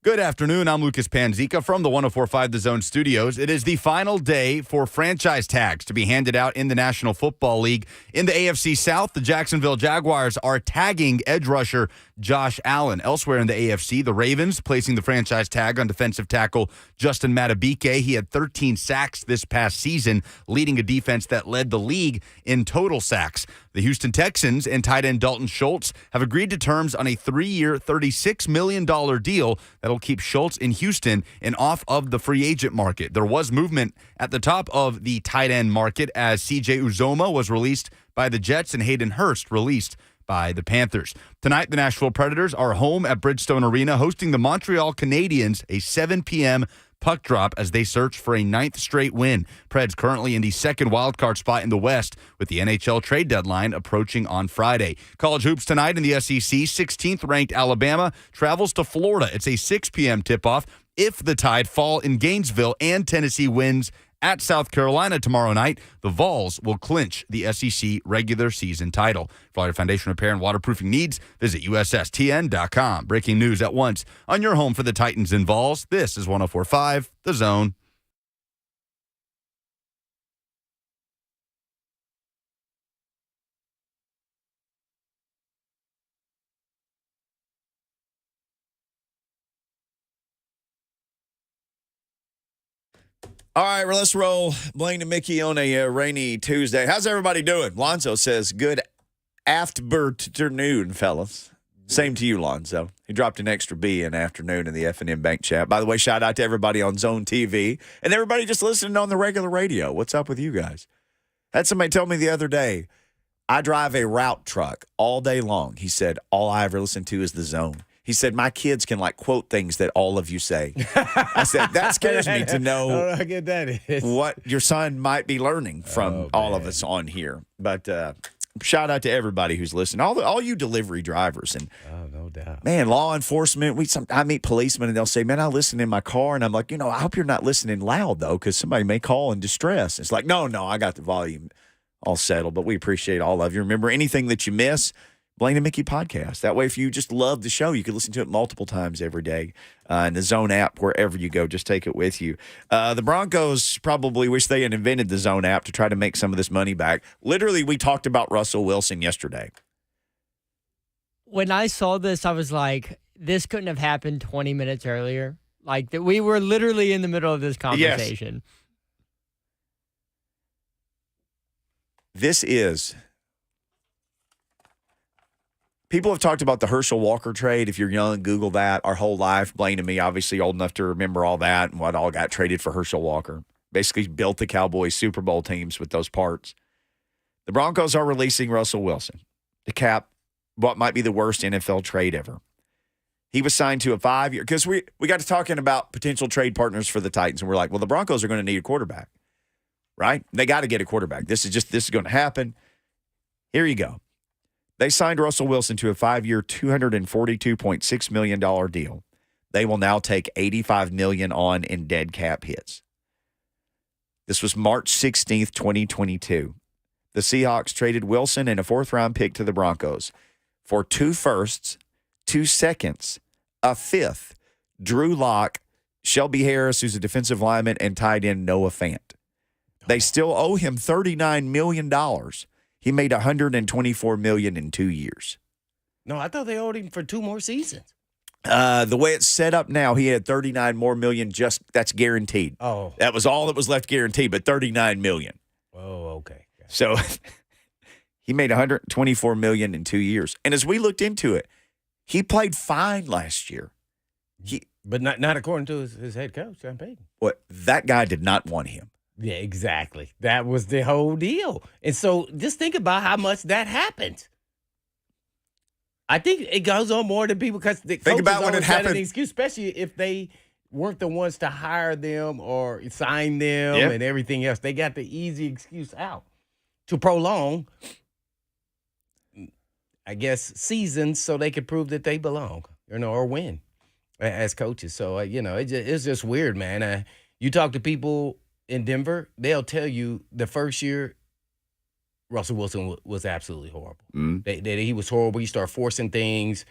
Good afternoon. I'm Lucas Panzica from the 104.5 The Zone studios. It is the final day for franchise tags to be handed out in the National Football League. In the AFC South, the Jacksonville Jaguars are tagging edge rusher Josh Allen. Elsewhere in the AFC, the Ravens placing the franchise tag on defensive tackle Justin Madubuike. He had 13 sacks this past season, leading a defense that led the league in total sacks. The Houston Texans and tight end Dalton Schultz have agreed to terms on a 3-year, $36 million deal that'll keep Schultz in Houston and off of the free agent market. There was movement at the top of the tight end market as C.J. Uzoma was released by the Jets and Hayden Hurst released by the Panthers. Tonight, the Nashville Predators are home at Bridgestone Arena hosting the Montreal Canadiens, a 7 p.m. puck drop as they search for a 9th straight win. Preds currently in the second wildcard spot in the West with the NHL trade deadline approaching on Friday. College hoops tonight in the SEC. 16th ranked Alabama travels to Florida. It's a 6 p.m. tip-off. If the Tide fall in Gainesville and Tennessee wins at South Carolina tomorrow night, the Vols will clinch the SEC regular season title. For all your foundation repair and waterproofing needs, visit USSTN.com. Breaking news at once on your home for the Titans and Vols. This is 104.5 The Zone. All right, well, let's roll Blaine and Mickey on a rainy Tuesday. How's everybody doing? Lonzo says, good afternoon, fellas. Same to you, Lonzo. He dropped an extra B in afternoon in the F&M Bank chat. By the way, shout out to everybody on Zone TV and everybody just listening on the regular radio. What's up with you guys? Had somebody tell me the other day, I drive a route truck all day long. He said, all I ever listen to is The Zone. He said, my kids can, quote things that all of you say. I said, that scares me to know I get that is. what your son might be learning from all of us on here. But shout out to everybody who's listening, all you delivery drivers. And no doubt. Man, law enforcement, I meet policemen, and they'll say, man, I listen in my car. And I'm like, I hope you're not listening loud, though, because somebody may call in distress. It's like, no, I got the volume all settled. But we appreciate all of you. Remember, anything that you miss, Blaine and Mickey podcast. That way, if you just love the show, you can listen to it multiple times every day. In the Zone app, wherever you go, just take it with you. The Broncos probably wish they had invented the Zone app to try to make some of this money back. Literally, we talked about Russell Wilson yesterday. When I saw this, I was like, this couldn't have happened 20 minutes earlier. Like, that we were literally in the middle of this conversation. Yes. This is... People have talked about the Herschel Walker trade. If you're young, Google that. Our whole life, Blaine and me, obviously old enough to remember all that and what all got traded for Herschel Walker. Basically built the Cowboys Super Bowl teams with those parts. The Broncos are releasing Russell Wilson to cap what might be the worst NFL trade ever. He was signed to a 5-year – because we got to talking about potential trade partners for the Titans, and we're like, well, the Broncos are going to need a quarterback, right? They got to get a quarterback. This is going to happen. Here you go. They signed Russell Wilson to a 5-year, $242.6 million deal. They will now take $85 million on in dead cap hits. This was March 16th, 2022. The Seahawks traded Wilson and a 4th-round pick to the Broncos for 2 firsts, 2 seconds, a 5th, Drew Lock, Shelby Harris, who's a defensive lineman, and tight end Noah Fant. They still owe him $39 million. He made $124 million in 2 years. No, I thought they owed him for 2 more seasons. The way it's set up now, he had $39 more million. That's guaranteed. Oh, that was all that was left guaranteed, but $39 million. Oh, okay. So he made $124 million in 2 years. And as we looked into it, he played fine last year. But not according to his head coach, John Payton. What? That guy did not want him. Yeah, exactly. That was the whole deal. And so just think about how much that happened. I think it goes on more than people because think about when it happened. An excuse, especially if they weren't the ones to hire them or sign them and everything else. They got the easy excuse out to prolong, I guess, seasons so they could prove that they belong, or win as coaches. So, it's just weird, man. You talk to people in Denver, they'll tell you the first year Russell Wilson was absolutely horrible. That he was horrible. He started forcing things.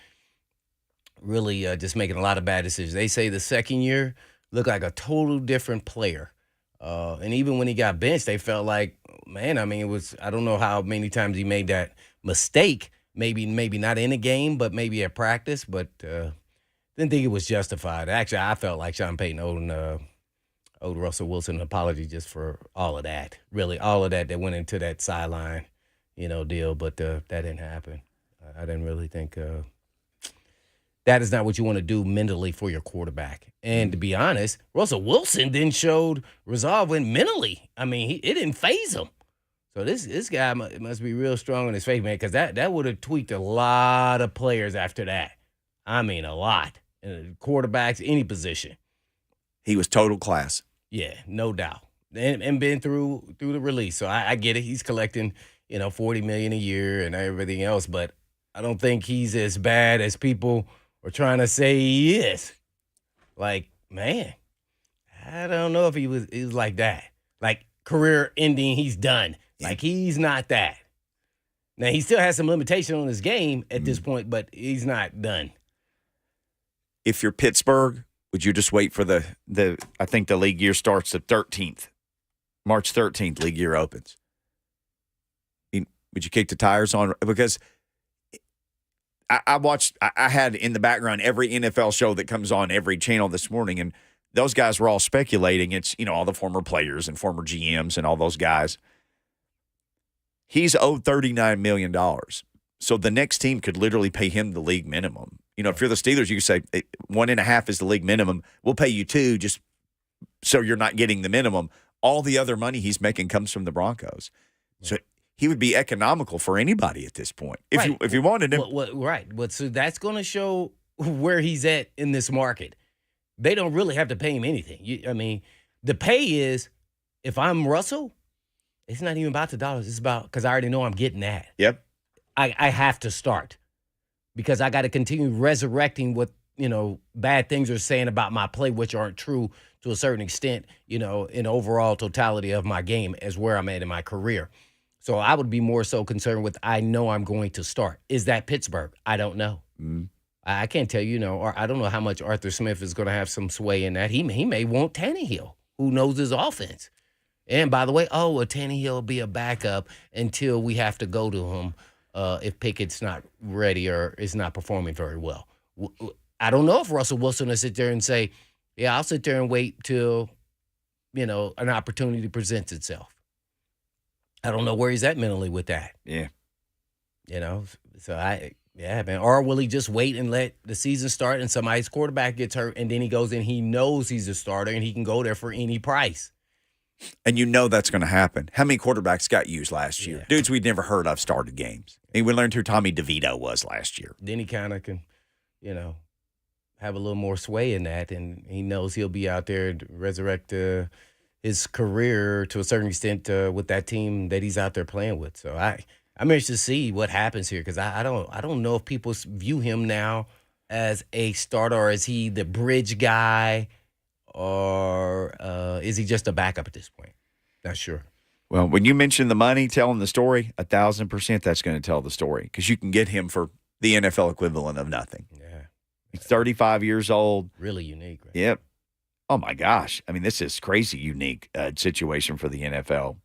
really just making a lot of bad decisions. They say the second year looked like a total different player. And even when he got benched, they felt like, man, I mean, I don't know how many times he made that mistake. Maybe not in a game, but maybe at practice. But didn't think it was justified. Actually, I felt like Sean Payton owed Russell Wilson an apology just for all of that. Really, all of that went into that sideline, deal. But that didn't happen. I didn't really think that is not what you want to do mentally for your quarterback. And to be honest, Russell Wilson then showed resolve when mentally. I mean, it didn't faze him. So this guy must be real strong in his faith, man, because that would have tweaked a lot of players after that. I mean, a lot. Quarterbacks, any position. He was total class. Yeah, no doubt. And been through the release. So I get it. He's collecting, $40 million a year and everything else, but I don't think he's as bad as people are trying to say he is. Like, man, I don't know if he was like that. Like, career ending, he's done. Like, he's not that. Now, he still has some limitation on his game at this point, but he's not done. If you're Pittsburgh, would you just wait for I think the league year starts the 13th. March 13th, league year opens. Would you kick the tires on? Because I had in the background every NFL show that comes on every channel this morning, and those guys were all speculating. It's, all the former players and former GMs and all those guys. He's owed $39 million. So the next team could literally pay him the league minimum. If you're the Steelers, you could say 1.5 is the league minimum. We'll pay you 2 just so you're not getting the minimum. All the other money he's making comes from the Broncos. So he would be economical for anybody at this point if you wanted him. Right. But so that's going to show where he's at in this market. They don't really have to pay him anything. The pay is, if I'm Russell, it's not even about the dollars. It's about, because I already know I'm getting that. Yep. I have to start because I got to continue resurrecting what, bad things are saying about my play, which aren't true to a certain extent, in overall totality of my game as where I'm at in my career. So I would be more so concerned with, I know I'm going to start. Is that Pittsburgh? I don't know. I can't tell you, or I don't know how much Arthur Smith is going to have some sway in that. He may want Tannehill, who knows his offense. And by the way, Tannehill will be a backup until we have to go to him if Pickett's not ready or is not performing very well. I don't know if Russell Wilson will sit there and say, yeah, I'll sit there and wait till, an opportunity presents itself. I don't know where he's at mentally with that. Yeah. Man. Or will he just wait and let the season start and somebody's quarterback gets hurt and then he goes in, he knows he's a starter and he can go there for any price. And that's going to happen. How many quarterbacks got used last year? Dudes we'd never heard of started games. And we learned who Tommy DeVito was last year. Then he kind of can, have a little more sway in that, and he knows he'll be out there to resurrect his career to a certain extent with that team that he's out there playing with. So I'm interested to see what happens here because I don't know if people view him now as a starter or is he the bridge guy or is he just a backup at this point? Not sure. Well, when you mention the money telling the story, 1,000% that's going to tell the story because you can get him for the NFL equivalent of nothing. Yeah. He's 35 years old. Really unique. Right? Yep. Oh, my gosh. I mean, this is crazy unique situation for the NFL.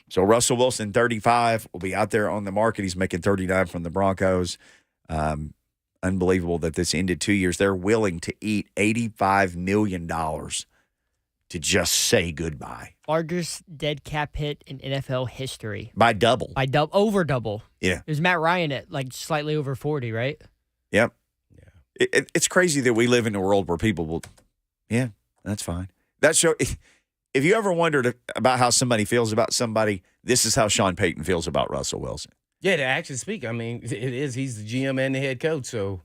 So Russell Wilson, 35, will be out there on the market. He's making 39 from the Broncos. Unbelievable that this ended 2 years. They're willing to eat $85 million to just say goodbye. Largest dead cap hit in NFL history. By double. Over double. Yeah. It was Matt Ryan at slightly over 40, right? Yep. Yeah. It's crazy that we live in a world where people will, yeah, that's fine. That show, if you ever wondered about how somebody feels about somebody, this is how Sean Payton feels about Russell Wilson. Yeah, to actually speak, I mean, it is. He's the GM and the head coach. So,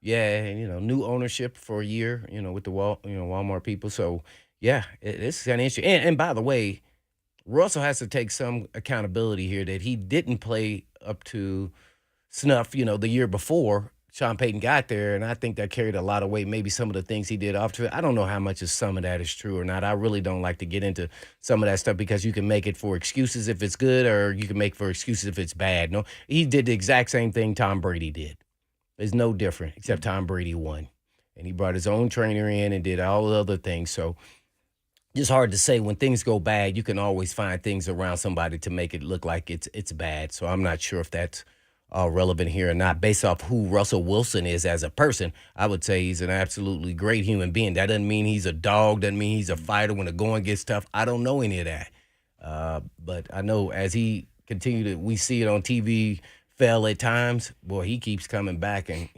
yeah, new ownership for a year, with the Walmart people. So, yeah, it's kind of interesting. And by the way, Russell has to take some accountability here that he didn't play up to snuff, the year before Sean Payton got there, and I think that carried a lot of weight. Maybe some of the things he did off to it. I don't know how much of some of that is true or not. I really don't like to get into some of that stuff because you can make it for excuses if it's good or you can make for excuses if it's bad. No, he did the exact same thing Tom Brady did. is no different, except Tom Brady won. And he brought his own trainer in and did all the other things. So just hard to say. When things go bad, you can always find things around somebody to make it look like it's bad. So I'm not sure if that's relevant here or not. Based off who Russell Wilson is as a person, I would say he's an absolutely great human being. That doesn't mean he's a dog, doesn't mean he's a fighter when the going gets tough. I don't know any of that. But I know as he we see it on TV, fail at times, boy, he keeps coming back and,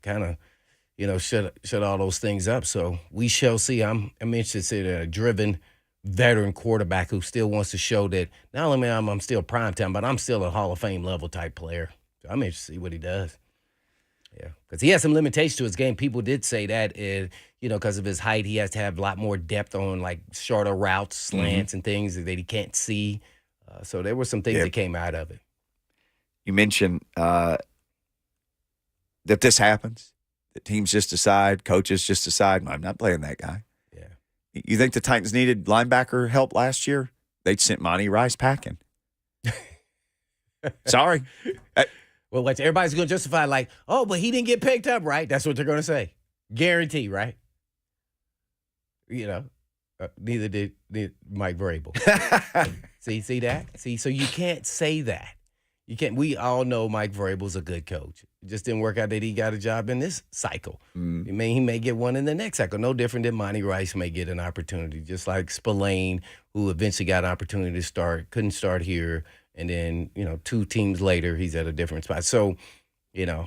kind of, shut all those things up. So we shall see. I'm interested in a driven veteran quarterback who still wants to show that not only I'm still primetime, but I'm still a Hall of Fame level type player. So I'm interested to see what he does. Yeah, because he has some limitations to his game. People did say that, because of his height, he has to have a lot more depth on like shorter routes, slants, and things that he can't see. So there were some things that came out of it. You mentioned that this happens, that teams just decide, coaches just decide, I'm not playing that guy. Yeah. You think the Titans needed linebacker help last year? They'd sent Monty Rice packing. Sorry. Well, everybody's going to justify like, oh, but he didn't get picked up, right? That's what they're going to say. Guarantee, right? Neither did Mike Vrabel. See that? See, so you can't say that. You can't. We all know Mike Vrabel's a good coach. It just didn't work out that he got a job in this cycle. He may get one in the next cycle. No different than Monty Rice may get an opportunity, just like Spillane, who eventually got an opportunity to start, couldn't start here. And then, 2 teams later, he's at a different spot. So,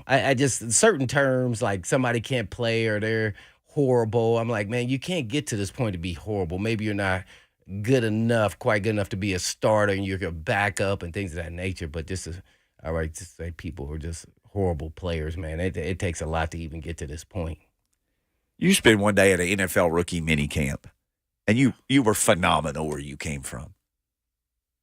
I just, certain terms, like somebody can't play or they're horrible. I'm like, man, you can't get to this point to be horrible. Maybe you're not quite good enough to be a starter and you're a backup and things of that nature. But just to say people who are just horrible players, man, it takes a lot to even get to this point. You spent one day at an NFL rookie mini camp, and you were phenomenal where you came from.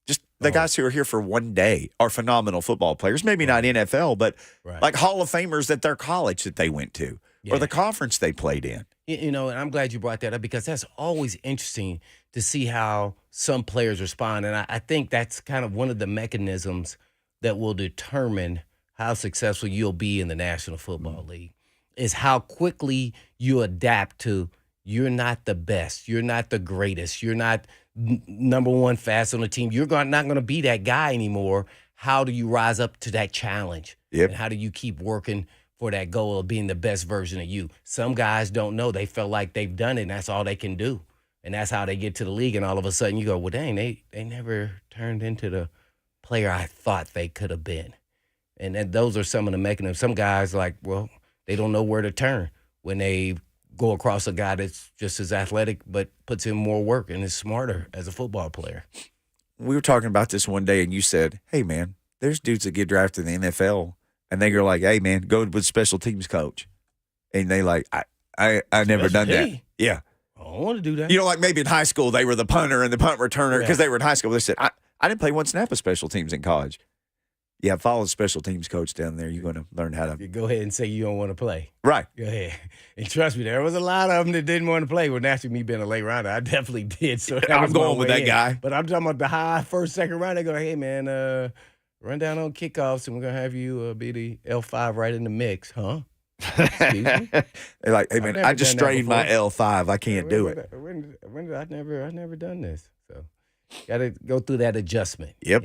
Just the guys who are here for one day are phenomenal football players. Maybe not NFL, but like Hall of Famers at their college that they went to or the conference they played in. And I'm glad you brought that up because that's always interesting to see how some players respond. And I think that's kind of one of the mechanisms that will determine how successful you'll be in the National Football League is how quickly you adapt to you're not the best, you're not the greatest, you're not number one fast on the team. You're not going to be that guy anymore. How do you rise up to that challenge? Yep. And how do you keep working for that goal of being the best version of you? Some guys don't know. They feel like they've done it, and that's all they can do. And that's how they get to the league, and all of a sudden you go, well, dang, they never turned into the player I thought they could have been. And those are some of the mechanisms. Some guys, they don't know where to turn when they go across a guy that's just as athletic but puts in more work and is smarter as a football player. We were talking about this one day, and you said, hey, man, there's dudes that get drafted in the NFL, and they go like, hey, man, go with special teams coach. And they like, I never done that. Yeah. I don't want to do that. Like maybe in high school they were the punter and the punt returner because they were in high school. They said, I didn't play one snap of special teams in college. Yeah, follow the special teams coach down there. You're going to learn how to. You go ahead and say you don't want to play. Right. Go ahead. And trust me, there was a lot of them that didn't want to play. Well, naturally, me being a late rounder, I definitely did. So I'm going with that guy. But I'm talking about the high first, second round. They go, hey, man, run down on kickoffs, and we're going to have you be the L5 right in the mix. Huh? Excuse me? They're like, hey, man, I just strained my L5. I can't do it. When did I've never done this. So got to go through that adjustment. Yep.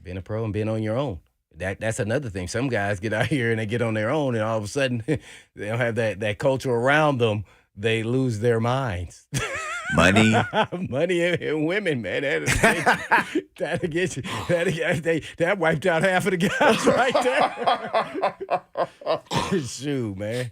Being a pro and being on your own. That's another thing. Some guys get out here and they get on their own, and all of a sudden they don't have that culture around them. They lose their minds. Money. Money and women, man. That'll get you. That wiped out half of the guys right there. Shoot, man.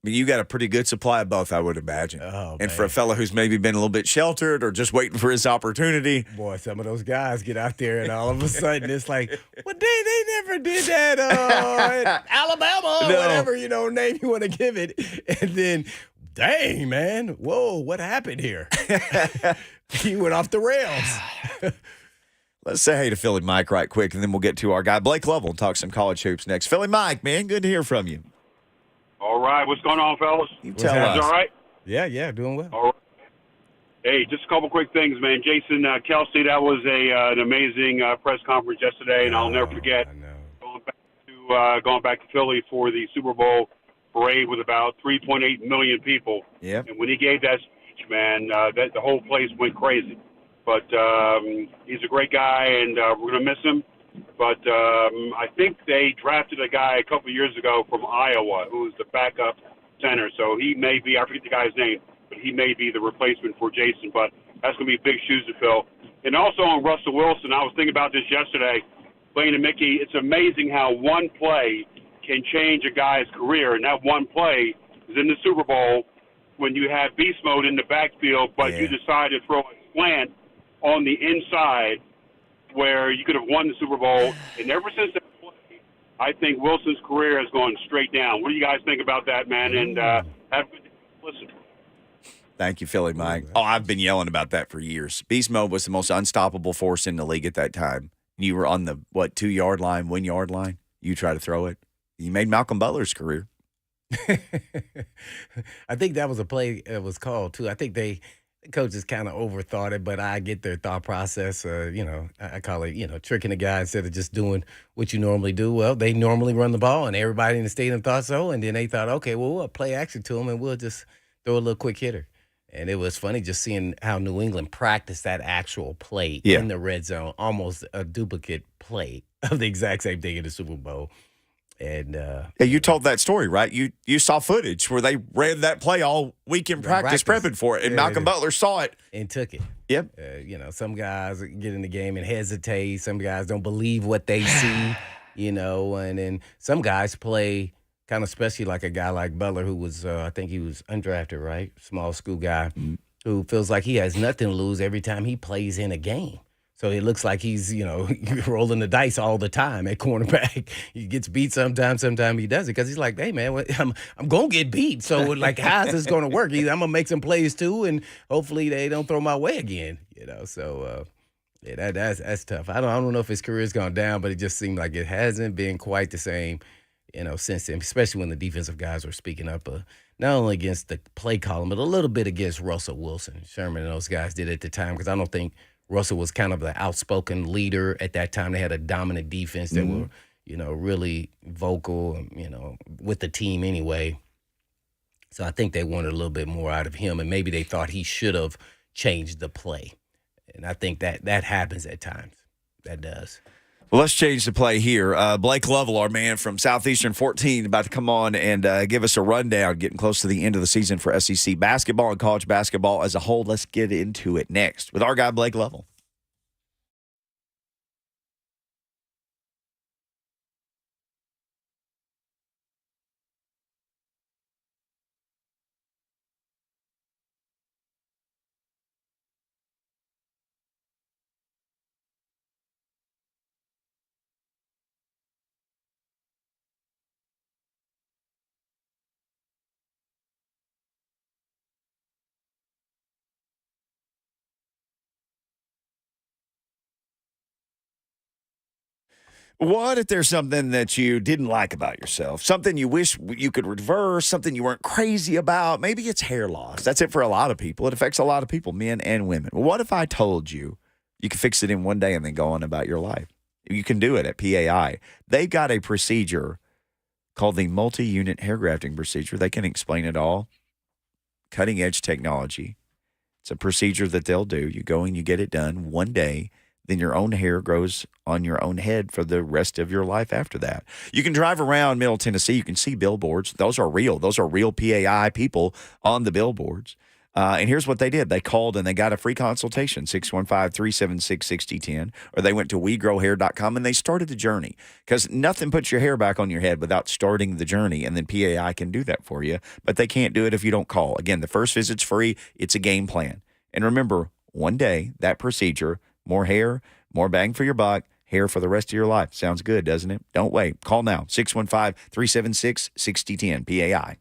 I mean, you got a pretty good supply of both, I would imagine. Oh, and man. for a fella who's maybe been a little bit sheltered or just waiting for his opportunity. Boy, some of those guys get out there and all of a sudden it's like, well, they never did that in Alabama or whatever, name you want to give it. And then, dang, man, whoa, what happened here? He went off the rails. Let's say hey to Philly Mike right quick, and then we'll get to our guy, Blake Lovell, and talk some college hoops next. Philly Mike, man, good to hear from you. All right. What's going on, fellas? You tell us. All right? Yeah, doing well. All right. Hey, just a couple quick things, man. Jason Kelsey, that was an amazing press conference yesterday, and I'll never forget going back to going back to Philly for the Super Bowl parade with about 3.8 million people. Yep. And when he gave that speech, man, that the whole place went crazy. But he's a great guy, and we're going to miss him. But I think they drafted a guy a couple of years ago from Iowa who was the backup center. So he may be, I forget the guy's name, but he may be the replacement for Jason. But that's going to be big shoes to fill. And also on Russell Wilson, I was thinking about this yesterday, playing to Mickey. It's amazing how one play can change a guy's career. And that one play is in the Super Bowl when you have beast mode in the backfield, but you decide to throw a slant on the inside where you could have won the Super Bowl. And ever since that play, I think Wilson's career has gone straight down. What do you guys think about that, man? And have a good day. Listen. Thank you, Philly Mike. Oh, I've been yelling about that for years. Beast mode was the most unstoppable force in the league at that time. You were on the, 2-yard line, 1-yard line. You try to throw it. You made Malcolm Butler's career. I think that was a play it was called, too. I think the coaches kind of overthought it, but I get their thought process. I call it, tricking the guy instead of just doing what you normally do. Well, they normally run the ball, and everybody in the stadium thought so. And then they thought, okay, well, we'll play action to them, and we'll just throw a little quick hitter. And it was funny just seeing how New England practiced that actual play in the red zone, almost a duplicate play of the exact same thing in the Super Bowl. And you told that story, right? You saw footage where they ran that play all week in practice prepping for it, and Malcolm Butler saw it and took it. Yep. Some guys get in the game and hesitate. Some guys don't believe what they see, and then some guys play kind of especially like a guy like Butler, who was, I think he was undrafted, right? Small school guy who feels like he has nothing to lose every time he plays in a game. So it looks like he's, rolling the dice all the time at cornerback. He gets beat sometimes he doesn't because he's like, hey, man, I'm going to get beat. So, like, how is this going to work? I'm going to make some plays, too, and hopefully they don't throw my way again, So, that's tough. I don't know if his career's gone down, but it just seemed like it hasn't been quite the same, since then, especially when the defensive guys were speaking up, not only against the play column, but a little bit against Russell Wilson. Sherman and those guys did at the time because I don't think Russell was kind of the outspoken leader at that time. They had a dominant defense that were, really vocal, with the team anyway. So I think they wanted a little bit more out of him, and maybe they thought he should have changed the play. And I think that happens at times. That does. Well, let's change the play here. Blake Lovell, our man from Southeastern 14, about to come on and give us a rundown, getting close to the end of the season for SEC basketball and college basketball as a whole. Let's get into it next with our guy, Blake Lovell. What if there's something that you didn't like about yourself, something you wish you could reverse, something you weren't crazy about? Maybe it's hair loss. That's it for a lot of people. It affects a lot of people, men and women. Well, what if I told you you could fix it in one day and then go on about your life? You can do it at PAI. They've got a procedure called the multi-unit hair grafting procedure. They can explain it all. Cutting-edge technology. It's a procedure that they'll do. You go and you get it done one day. Then your own hair grows on your own head for the rest of your life after that. You can drive around Middle Tennessee. You can see billboards. Those are real. Those are real PAI people on the billboards. And here's what they did. They called and they got a free consultation, 615-376-6010, or they went to wegrowhair.com and they started the journey because nothing puts your hair back on your head without starting the journey, and then PAI can do that for you, but they can't do it if you don't call. Again, the first visit's free. It's a game plan. And remember, one day, that procedure, more hair, more bang for your buck, hair for the rest of your life. Sounds good, doesn't it? Don't wait. Call now, 615-376-6010, PAI.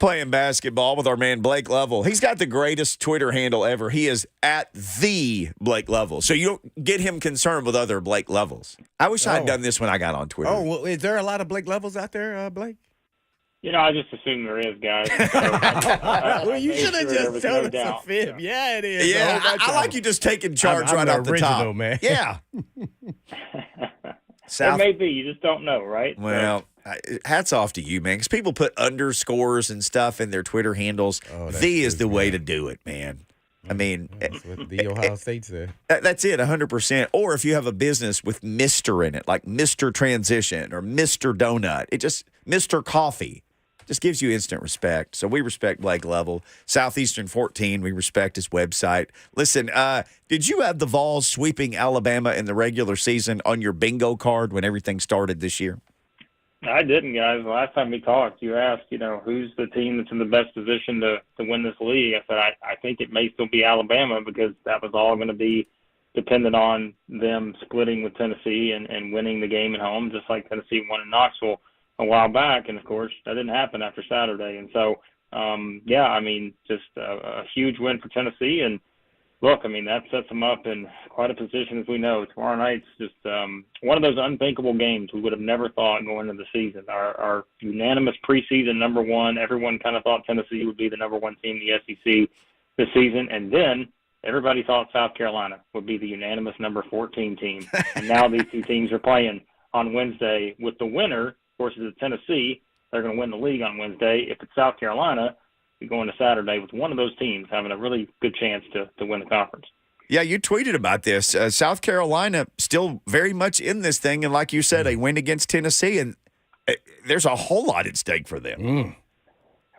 Playing basketball with our man Blake Lovell. He's got the greatest Twitter handle ever. He is at the Blake Lovell. So you don't get him concerned with other Blake Lovells. I wish I'd done this when I got on Twitter. Oh, well, is there a lot of Blake Lovels out there, Blake? I just assume there is, guys. So, Well, you should have just told us a fib. Yeah, it is. Yeah, I like you just taking charge I'm right the off the top. original, man. Yeah. There may be. You just don't know, right? Well, hats off to you, man, because people put underscores and stuff in their Twitter handles. The is the way to do it, man. I mean, That's what the Ohio State said. that's it, 100%. Or if you have a business with Mr. in it, like Mr. Transition or Mr. Donut, it just, Mr. Coffee, just gives you instant respect. So we respect Blake Lovell. Southeastern 14, we respect his website. Listen, did you have the Vols sweeping Alabama in the regular season on your bingo card when everything started this year? I didn't, guys. The last time we talked, you asked, who's the team that's in the best position to win this league. I said, I think it may still be Alabama because that was all going to be dependent on them splitting with Tennessee and winning the game at home, just like Tennessee won in Knoxville a while back. And, of course, that didn't happen after Saturday. And so, just a huge win for Tennessee. And, look, that sets them up in quite a position, as we know. Tomorrow night's just one of those unthinkable games we would have never thought going into the season. Our unanimous preseason number one, everyone kind of thought Tennessee would be the number one team in the SEC this season. And then everybody thought South Carolina would be the unanimous number 14 team. And now these two teams are playing on Wednesday with the winner. Of course, it's Tennessee. They're going to win the league on Wednesday. If it's South Carolina, you're going to Saturday with one of those teams having a really good chance to win the conference. Yeah, you tweeted about this. South Carolina still very much in this thing. And like you said, a win against Tennessee, and there's a whole lot at stake for them.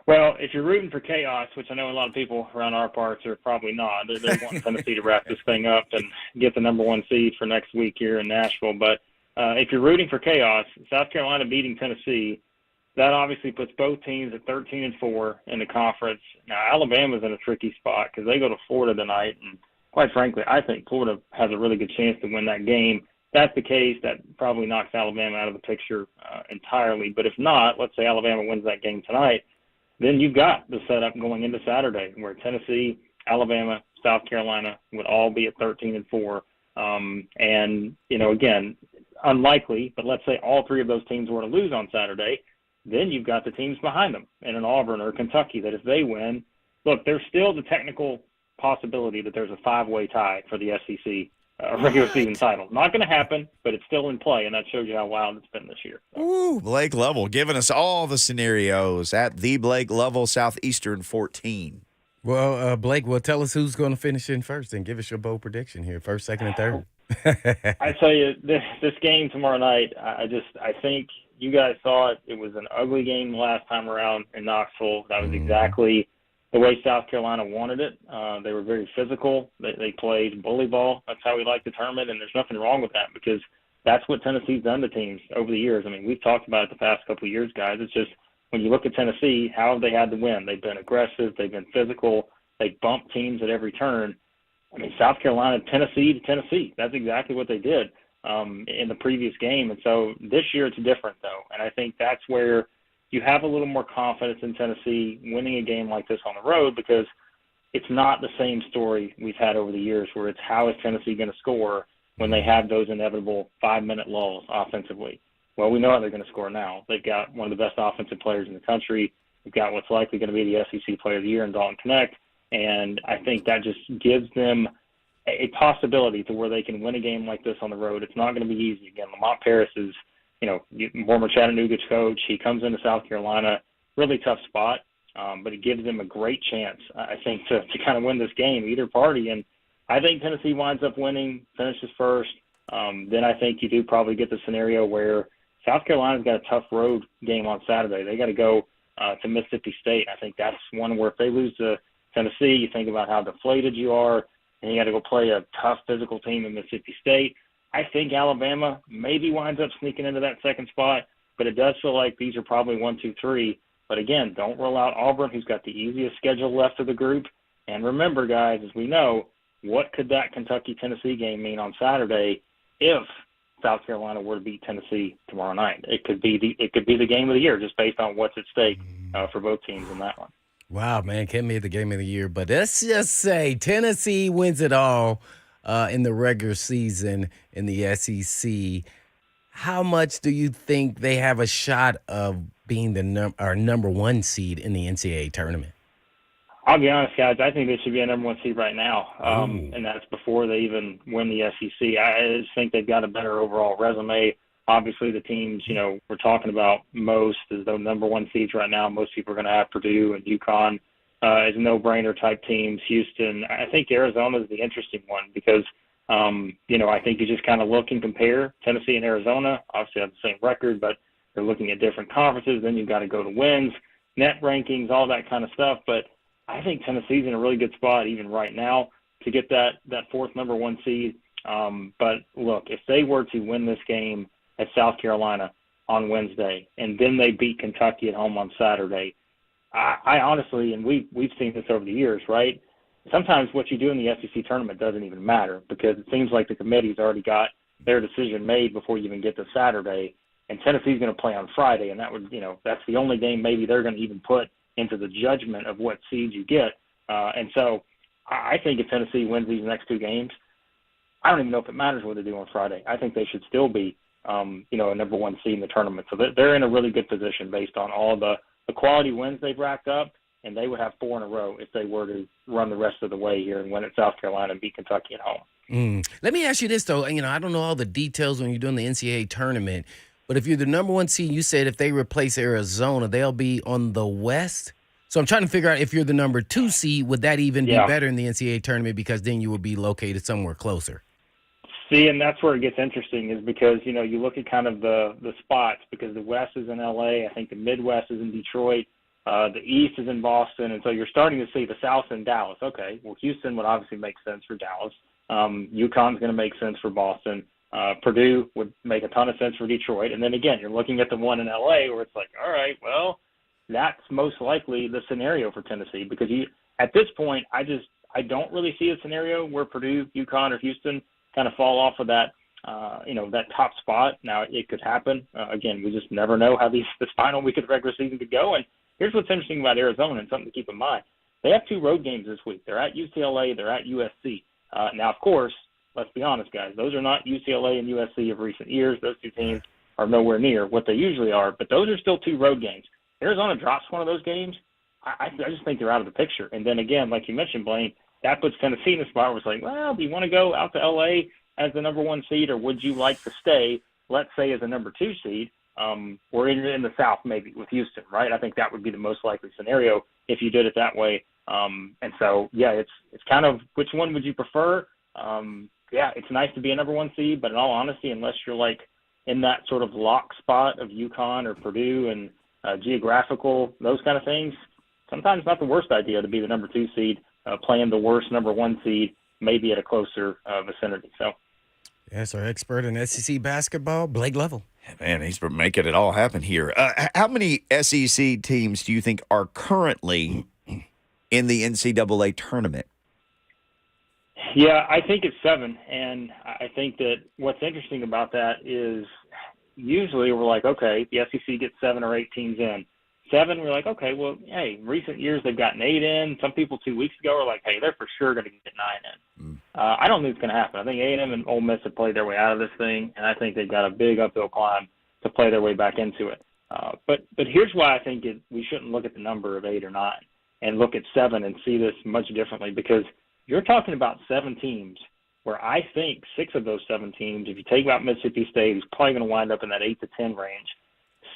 Well, if you're rooting for chaos, which I know a lot of people around our parts are probably not, they're wanting Tennessee to wrap this thing up and get the number one seed for next week here in Nashville. But if you're rooting for chaos, South Carolina beating Tennessee, that obviously puts both teams at 13-4 in the conference. Now, Alabama's in a tricky spot because they go to Florida tonight, and quite frankly, I think Florida has a really good chance to win that game. If that's the case, that probably knocks Alabama out of the picture entirely. But if not, let's say Alabama wins that game tonight, then you've got the setup going into Saturday where Tennessee, Alabama, South Carolina would all be at 13-4. Again, unlikely, but let's say all three of those teams were to lose on Saturday, then you've got the teams behind them in an Auburn or Kentucky that if they win, look, there's still the technical possibility that there's a five-way tie for the SEC regular season title. Not going to happen, but it's still in play, and that shows you how wild it's been this year. Ooh, Blake Lovell giving us all the scenarios at the Blake Lovell, Southeastern 14. Well, Blake, tell us who's going to finish in first and give us your bold prediction here, first, second, and third. I tell you, this game tomorrow night, I think you guys saw it. It was an ugly game last time around in Knoxville. That was exactly the way South Carolina wanted it. They were very physical. They played bully ball. That's how we like to term it, and there's nothing wrong with that because that's what Tennessee's done to teams over the years. We've talked about it the past couple of years, guys. It's just when you look at Tennessee, how have they had to win? They've been aggressive. They've been physical. They bump teams at every turn. South Carolina, Tennessee to Tennessee. That's exactly what they did in the previous game. And so this year it's different, though. And I think that's where you have a little more confidence in Tennessee winning a game like this on the road because it's not the same story we've had over the years where it's how is Tennessee going to score when they have those inevitable 5-minute lulls offensively. Well, we know how they're going to score now. They've got one of the best offensive players in the country. They've got what's likely going to be the SEC Player of the Year in Dalton Knecht. And I think that just gives them a possibility to where they can win a game like this on the road. It's not going to be easy. Again, Lamont Paris is, former Chattanooga's coach. He comes into South Carolina, really tough spot, but it gives them a great chance, I think, to kind of win this game, either party. And I think Tennessee winds up winning, finishes first. Then I think you do probably get the scenario where South Carolina's got a tough road game on Saturday. They got to go to Mississippi State. I think that's one where if they lose to Tennessee, you think about how deflated you are, and you got to go play a tough physical team in Mississippi State. I think Alabama maybe winds up sneaking into that second spot, but it does feel like these are probably 1, 2, 3. But again, don't rule out Auburn, who's got the easiest schedule left of the group. And remember, guys, as we know, what could that Kentucky-Tennessee game mean on Saturday if South Carolina were to beat Tennessee tomorrow night? It could be the game of the year just based on what's at stake for both teams in that one. Wow, man, can't make the game of the year. But let's just say Tennessee wins it all in the regular season in the SEC. How much do you think they have a shot of being the number one seed in the NCAA tournament? I'll be honest, guys. I think they should be a number one seed right now, and that's before they even win the SEC. I just think they've got a better overall resume. Obviously, the teams, we're talking about most as the number one seeds right now. Most people are going to have Purdue and UConn as no-brainer type teams. Houston. I think Arizona is the interesting one because, I think you just kind of look and compare Tennessee and Arizona. Obviously, have the same record, but they're looking at different conferences. Then you've got to go to wins, net rankings, all that kind of stuff. But I think Tennessee's in a really good spot even right now to get that fourth number one seed. But look, if they were to win this game at South Carolina on Wednesday and then they beat Kentucky at home on Saturday, I honestly, and we've seen this over the years, right? Sometimes what you do in the SEC tournament doesn't even matter because it seems like the committee's already got their decision made before you even get to Saturday, and Tennessee's going to play on Friday, and that's the only game maybe they're going to even put into the judgment of what seeds you get. And so I think if Tennessee wins these next two games, I don't even know if it matters what they do on Friday. I think they should still be, a number one seed in the tournament. So they're in a really good position based on all the quality wins they've racked up, and they would have 4 in a row if they were to run the rest of the way here and win at South Carolina and beat Kentucky at home. Let me ask you this, though. I don't know all the details when you're doing the NCAA tournament, but if you're the number one seed, you said if they replace Arizona, they'll be on the West. So I'm trying to figure out if you're the number 2 seed, would that even be better in the NCAA tournament because then you would be located somewhere closer? See, and that's where it gets interesting is because, you look at kind of the spots because the West is in L.A., I think the Midwest is in Detroit, the East is in Boston, and so you're starting to see the South in Dallas. Okay, well, Houston would obviously make sense for Dallas. UConn's going to make sense for Boston. Purdue would make a ton of sense for Detroit. And then, again, you're looking at the one in L.A. where it's like, all right, well, that's most likely the scenario for Tennessee because at this point, I don't really see a scenario where Purdue, UConn, or Houston kind of fall off of that, that top spot. Now, it could happen. Again, we just never know how this final week of the regular season could go. And here's what's interesting about Arizona and something to keep in mind. They have 2 road games this week. They're at UCLA. They're at USC. Now, of course, let's be honest, guys. Those are not UCLA and USC of recent years. Those 2 teams are nowhere near what they usually are. But those are still 2 road games. Arizona drops one of those games, I just think they're out of the picture. And then, again, like you mentioned, Blaine, that puts Tennessee in a spot where it's like, well, do you want to go out to L.A. as the number 1 seed, or would you like to stay, let's say, as a number 2 seed, or in the South maybe with Houston, right? I think that would be the most likely scenario if you did it that way. And so, it's kind of which one would you prefer? It's nice to be a number 1 seed, but in all honesty, unless you're like in that sort of lock spot of UConn or Purdue and geographical, those kind of things, sometimes not the worst idea to be the number 2 seed, playing the worst number 1 seed, maybe at a closer vicinity. So, yes, our expert in SEC basketball, Blake Lovell. Man, he's making it all happen here. How many SEC teams do you think are currently in the NCAA tournament? Yeah, I think it's 7, and I think that what's interesting about that is usually we're like, okay, the SEC gets 7 or 8 teams in. 7, we're like, okay, well, hey, recent years they've gotten 8 in. Some people 2 weeks ago were like, hey, they're for sure going to get 9 in. I don't think it's going to happen. I think A&M and Ole Miss have played their way out of this thing, and I think they've got a big uphill climb to play their way back into it. But here's why I think we shouldn't look at the number of 8 or 9 and look at 7 and see this much differently, because you're talking about 7 teams where I think 6 of those 7 teams, if you take out Mississippi State, who's probably going to wind up in that 8 to 10 range,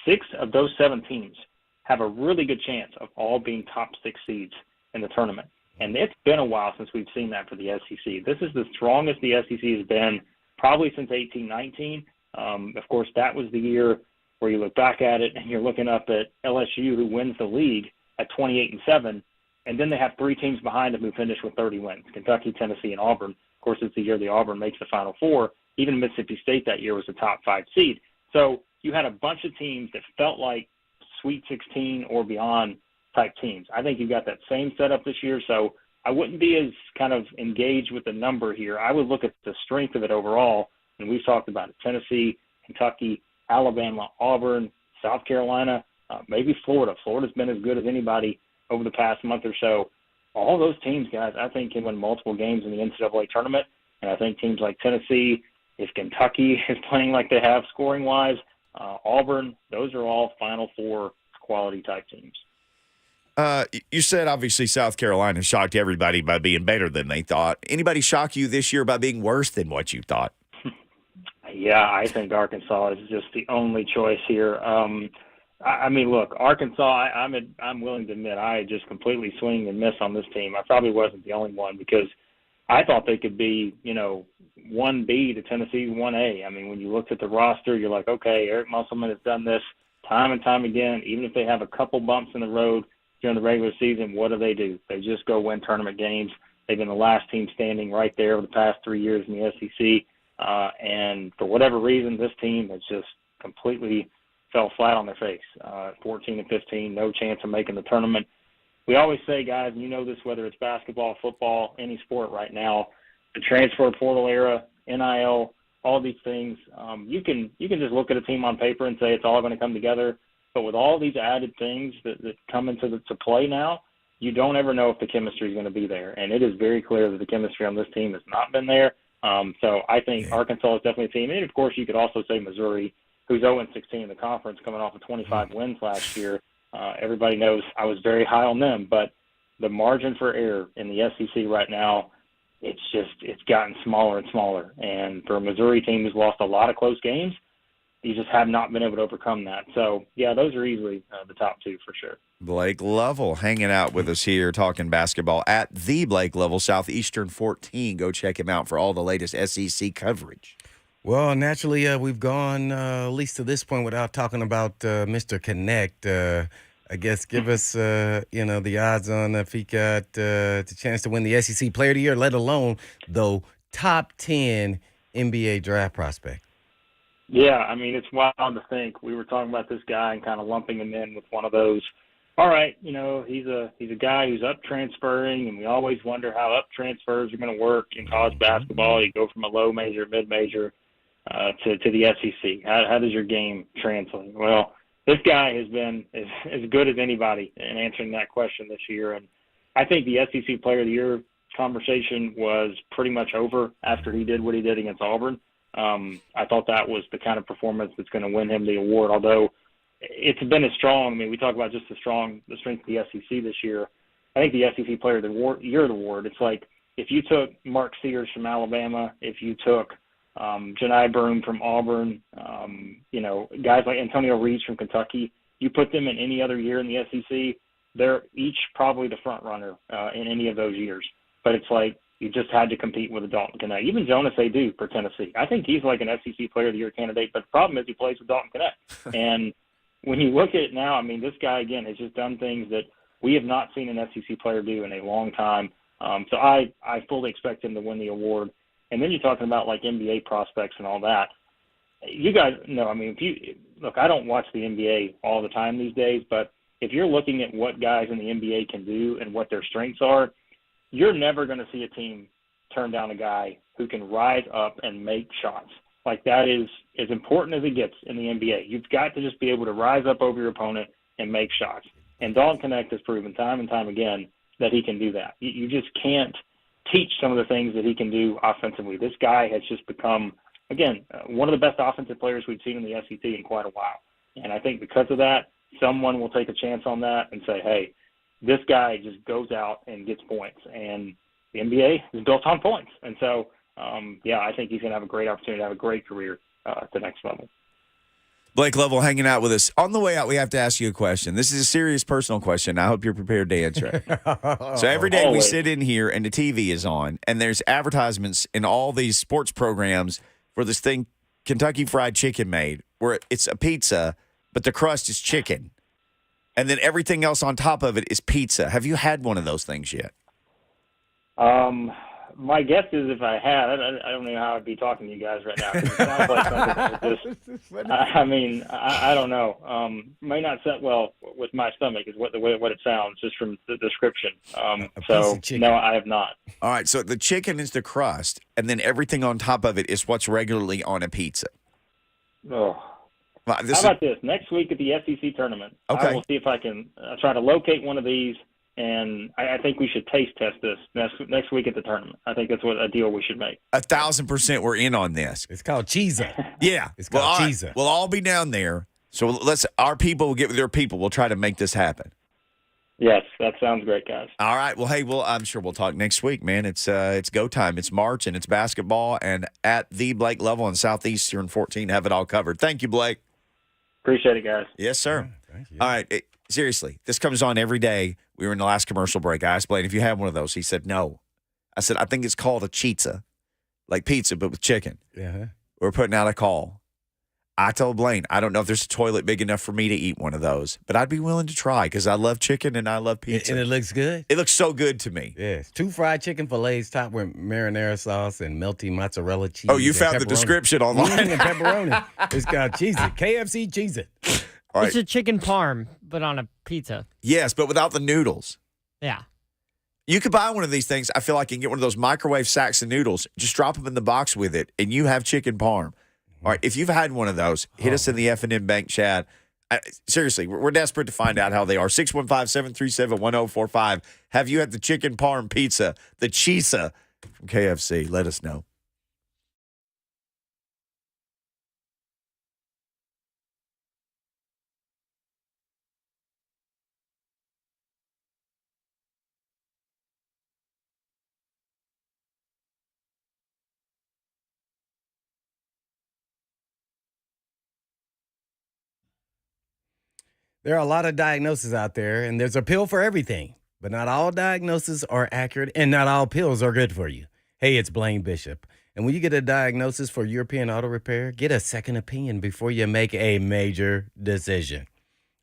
6 of those 7 teams have a really good chance of all being top 6 seeds in the tournament. And it's been a while since we've seen that for the SEC. This is the strongest the SEC has been probably since 18-19. Of course, that was the year where you look back at it and you're looking up at LSU, who wins the league at 28-7, and then they have 3 teams behind them who finish with 30 wins, Kentucky, Tennessee, and Auburn. Of course, it's the year the Auburn makes the Final Four. Even Mississippi State that year was a top 5 seed. So you had a bunch of teams that felt like Sweet 16 or beyond type teams. I think you've got that same setup this year, so I wouldn't be as kind of engaged with the number here. I would look at the strength of it overall, and we've talked about it. Tennessee, Kentucky, Alabama, Auburn, South Carolina, maybe Florida. Florida's been as good as anybody over the past month or so. All those teams, guys, I think can win multiple games in the NCAA tournament. And I think teams like Tennessee, if Kentucky is playing like they have scoring-wise, Auburn, those are all Final Four quality-type teams. You said, obviously, South Carolina shocked everybody by being better than they thought. Anybody shock you this year by being worse than what you thought? Yeah, I think Arkansas is just the only choice here. I mean, look, Arkansas, I'm willing to admit I just completely swing and miss on this team. I probably wasn't the only one because I thought they could be, 1B to Tennessee's 1A. I mean, when you looked at the roster, you're like, okay, Eric Musselman has done this time and time again. Even if they have a couple bumps in the road during the regular season, what do? They just go win tournament games. They've been the last team standing right there over the past 3 years in the SEC. And for whatever reason, this team has just completely fell flat on their face. 14-15, no chance of making the tournament. We always say, guys, and you know this, whether it's basketball, football, any sport right now, the transfer portal era, NIL, all these things, you can just look at a team on paper and say it's all going to come together. But with all these added things that come into play now, you don't ever know if the chemistry is going to be there. And it is very clear that the chemistry on this team has not been there. So I think Arkansas is definitely a team. And, of course, you could also say Missouri, who's 0-16 in the conference, coming off of 25 wins last year. Everybody knows I was very high on them. But the margin for error in the SEC right now, it's gotten smaller and smaller. And for a Missouri team who's lost a lot of close games, you just have not been able to overcome that. So, yeah, those are easily the top two for sure. Blake Lovell hanging out with us here talking basketball at the Blake Lovell, Southeastern 14. Go check him out for all the latest SEC coverage. Well, naturally, we've gone at least to this point without talking about Mr. Connect. I guess give us, the odds on if he got the chance to win the SEC Player of the Year, let alone, though, top 10 NBA draft prospect. Yeah, I mean, it's wild to think. We were talking about this guy and kind of lumping him in with one of those. All right, he's a guy who's up transferring, and we always wonder how up transfers are going to work in college basketball. You go from a low major, mid major to the SEC. How does your game translate? Well, this guy has been as good as anybody in answering that question this year, and I think the SEC Player of the Year conversation was pretty much over after he did what he did against Auburn. I thought that was the kind of performance that's going to win him the award, although it's been as strong. I mean, we talk about just the strength of the SEC this year. I think the SEC Player of the Year award, it's like if you took Mark Sears from Alabama, if you took Janai Broome from Auburn, guys like Antonio Reeves from Kentucky, you put them in any other year in the SEC, they're each probably the front runner in any of those years. But it's like you just had to compete with a Dalton Knecht. Even Jonas Adu for Tennessee. I think he's like an SEC Player of the Year candidate, but the problem is he plays with Dalton Knecht. And when you look at it now, I mean, this guy, again, has just done things that we have not seen an SEC player do in a long time. So I fully expect him to win the award. And then you're talking about, like, NBA prospects and all that. You guys know, I mean, look, I don't watch the NBA all the time these days, but if you're looking at what guys in the NBA can do and what their strengths are, you're never going to see a team turn down a guy who can rise up and make shots. Like, that is as important as it gets in the NBA. You've got to just be able to rise up over your opponent and make shots. And Dalton Knecht has proven time and time again that he can do that. You just can't teach some of the things that he can do offensively. This guy has just become, again, one of the best offensive players we've seen in the SEC in quite a while. And I think because of that, someone will take a chance on that and say, hey, this guy just goes out and gets points. And the NBA is built on points. And so, I think he's going to have a great opportunity to have a great career at the next level. Blake Lovell hanging out with us. On the way out, we have to ask you a question. This is a serious personal question. I hope you're prepared to answer it. So every day we sit in here and the TV is on, and there's advertisements in all these sports programs for this thing Kentucky Fried Chicken made, where it's a pizza, but the crust is chicken. And then everything else on top of it is pizza. Have you had one of those things yet? My guess is if I had, I don't know how I'd be talking to you guys right now. 'Cause it sounds like something that would just, I don't know. May not set well with my stomach is what it sounds just from the description. So no, I have not. All right. So the chicken is the crust, and then everything on top of it is what's regularly on a pizza. Oh, Well, How about this? Next week at the SEC tournament, Okay. I will see if I can try to locate one of these, and I think we should taste test this next week at the tournament. I think that's a deal we should make. 1,000% we're in on this. It's called Cheesa. Yeah. It's called all right. Cheesa. We'll all be down there. So our people will get with their people. We'll try to make this happen. Yes, that sounds great, guys. All right. Well, hey, I'm sure we'll talk next week, man. It's go time. It's March and it's basketball, and at the Blake Lovell in Southeast here in 14, have it all covered. Thank you, Blake. Appreciate it, guys. Yes, sir. Thank you. All right. Seriously, this comes on every day. We were in the last commercial break. I asked Blaine if you had one of those. He said no. I said, I think it's called a chizza, like pizza, but with chicken. Yeah. We're putting out a call. I told Blaine, I don't know if there's a toilet big enough for me to eat one of those, but I'd be willing to try because I love chicken and I love pizza. And it looks good. It looks so good to me. Yes. 2 fried chicken fillets topped with marinara sauce and melty mozzarella cheese. Oh, you and found the pepperoni. description online. And pepperoni. It's called Cheez-It. KFC Cheez-It. All right. It's a chicken parm, but on a pizza. Yes, but without the noodles. Yeah. You could buy one of these things. I feel like you can get one of those microwave sacks of noodles. Just drop them in the box with it, and you have chicken parm. All right, if you've had one of those, hit us in the F&M Bank chat. Seriously, we're desperate to find out how they are. 615-737-1045. Have you had the chicken parm pizza, the Cheesa from KFC? Let us know. There are a lot of diagnoses out there, and there's a pill for everything. But not all diagnoses are accurate, and not all pills are good for you. Hey, it's Blaine Bishop. And when you get a diagnosis for European Auto Repair, get a second opinion before you make a major decision.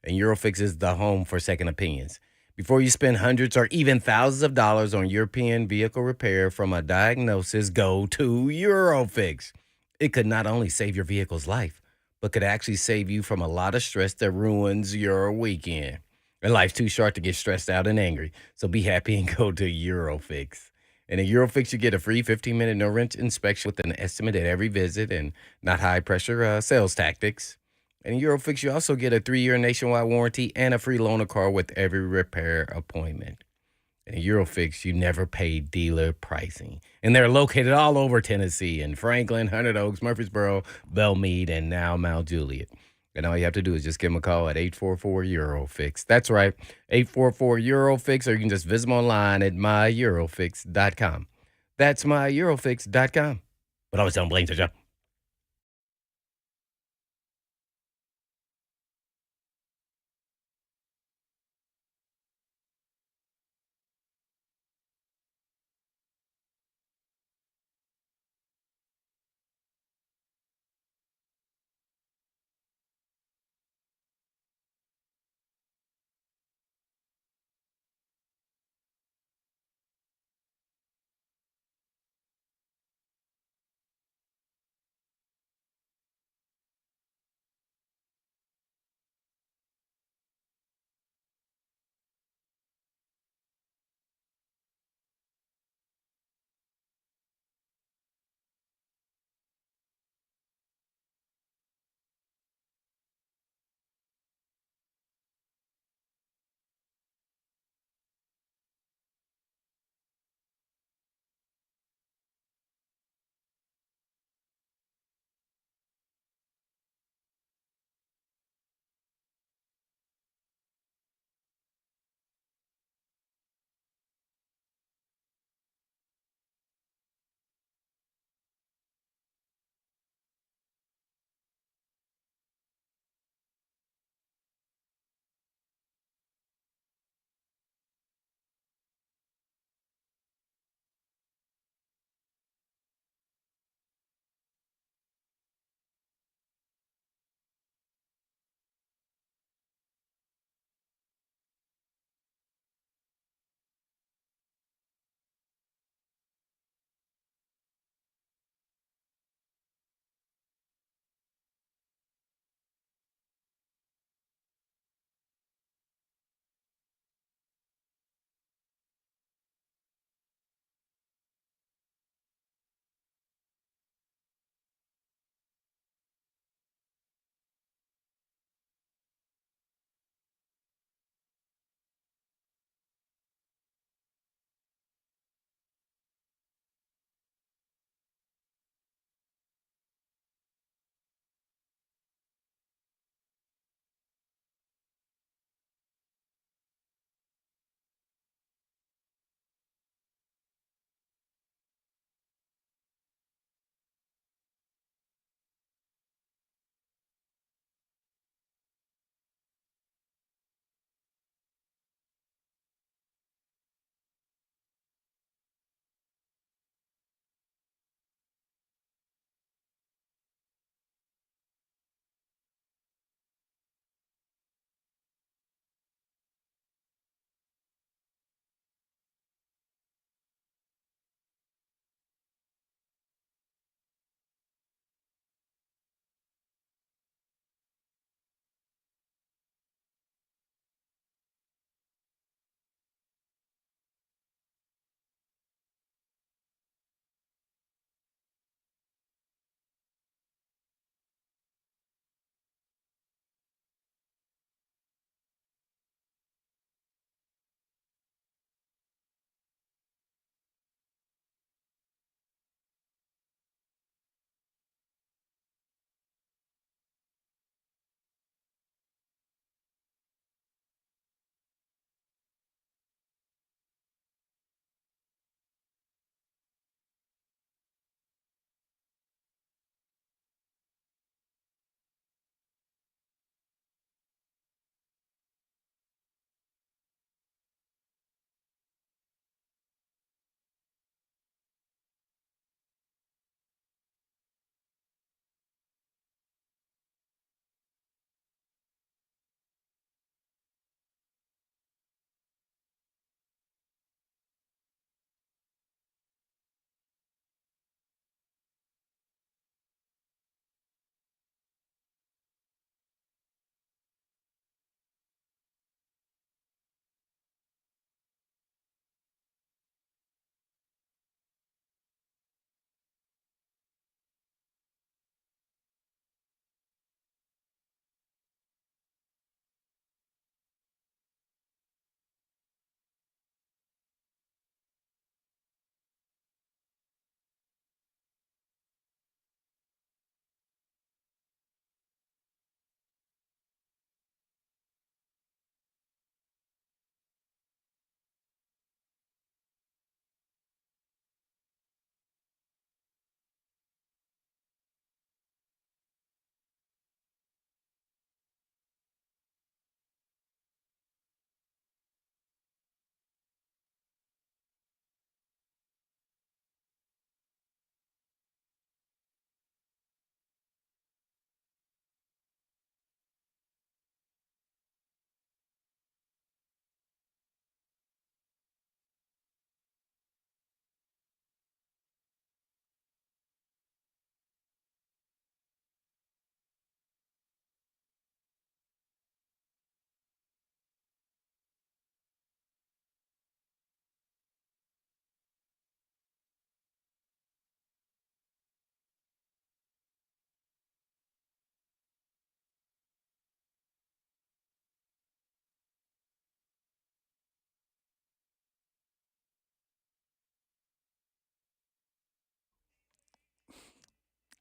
And Eurofix is the home for second opinions. Before you spend hundreds or even thousands of dollars on European vehicle repair from a diagnosis, go to Eurofix. It could not only save your vehicle's life, but could actually save you from a lot of stress that ruins your weekend. And life's too short to get stressed out and angry, so be happy and go to Eurofix. And at Eurofix, you get a free 15-minute no-wrench inspection with an estimate at every visit and not high-pressure sales tactics. And at Eurofix, you also get a 3-year nationwide warranty and a free loaner car with every repair appointment. And at Eurofix, you never pay dealer pricing. And they're located all over Tennessee in Franklin, Hundred Oaks, Murfreesboro, Belmead, and now Mount Juliet. And all you have to do is just give them a call at 844-EUROFIX. That's right, 844-EUROFIX, or you can just visit them online at myEurofix.com. That's myEurofix.com. But always don't blame the job.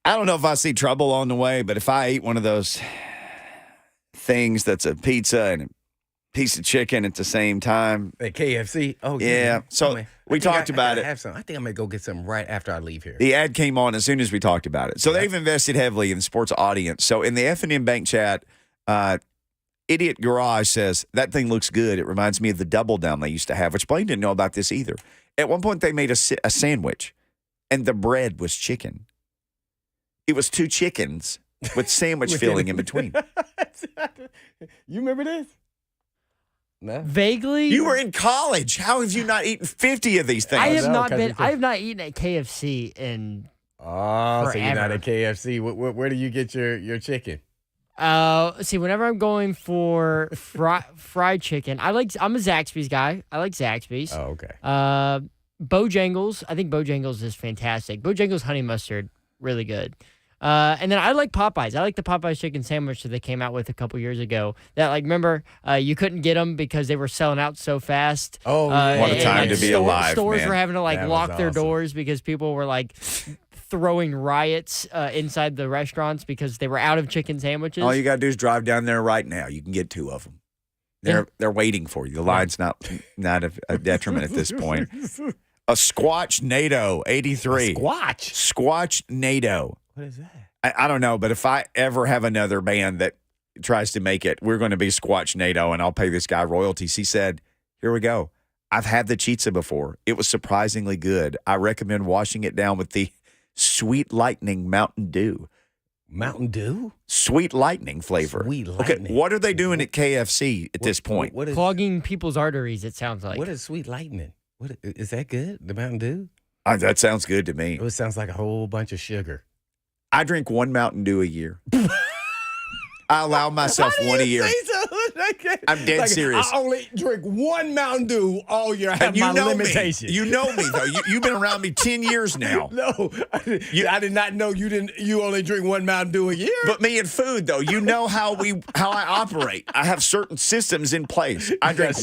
I don't know if I see trouble on the way, but if I eat one of those things that's a pizza and a piece of chicken at the same time. At KFC? Oh, Yeah. So we talked about it. I think I'm going to go get some right after I leave here. The ad came on as soon as we talked about it. So they've invested heavily in the sports audience. So in the F&M Bank chat, Idiot Garage says, that thing looks good. It reminds me of the Double Down they used to have, which Blaine didn't know about this either. At one point, they made a sandwich, and the bread was chicken. It was 2 chickens with sandwich filling in between. You remember this? No. Vaguely. You were in college. How have you not eaten 50 of these things? I have know, not 'cause been. it's I have not eaten at KFC in. Oh, so you're not Forever. at KFC. Where do you get your chicken? See, whenever I'm going for fried chicken, I'm a Zaxby's guy. I like Zaxby's. Oh, okay. Bojangles. I think Bojangles is fantastic. Bojangles honey mustard, really good. And then I like Popeyes. I like the Popeyes chicken sandwich that they came out with a couple years ago. That, like, remember, you couldn't get them because they were selling out so fast. Oh, yeah. What a and, time to be alive, Stores man. were having to, like, That lock was their awesome. doors because people were, like, throwing riots inside the restaurants because they were out of chicken sandwiches. All you got to do is drive down there right now. You can get 2 of them. They're waiting for you. The line's not a detriment at this point. A Squatch NATO 83. Squatch. Squatch NATO. What is that? I don't know, but if I ever have another band that tries to make it, we're going to be Squatch NATO, and I'll pay this guy royalties. He said, here we go. I've had the chizza before. It was surprisingly good. I recommend washing it down with the Sweet Lightning Mountain Dew. Mountain Dew? Sweet Lightning flavor. Sweet Okay, Lightning. what are they doing at KFC at this point? What is Clogging people's arteries, it sounds like. what is Sweet Lightning? What is that good? The Mountain Dew? That sounds good to me. It sounds like a whole bunch of sugar. I drink 1 Mountain Dew a year. I allow myself one a year. I'm dead serious. I only drink 1 Mountain Dew all year. I have And you my know limitation. me. You know me though. You've been around me 10 years now. No, I did not know you didn't. You only drink 1 Mountain Dew a year. But me and food though, you know how I operate. I have certain systems in place. I drink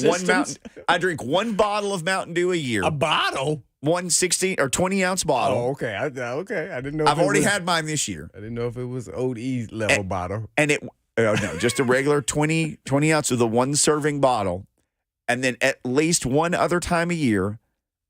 I drink 1 bottle of Mountain Dew a year. A bottle. 1 16 or 20-ounce bottle. Oh, okay. I didn't know. I've already had mine this year. I didn't know if it was OE level bottle. And it no, just a regular 20 ounce of the 1 serving bottle. And then at least one other time a year,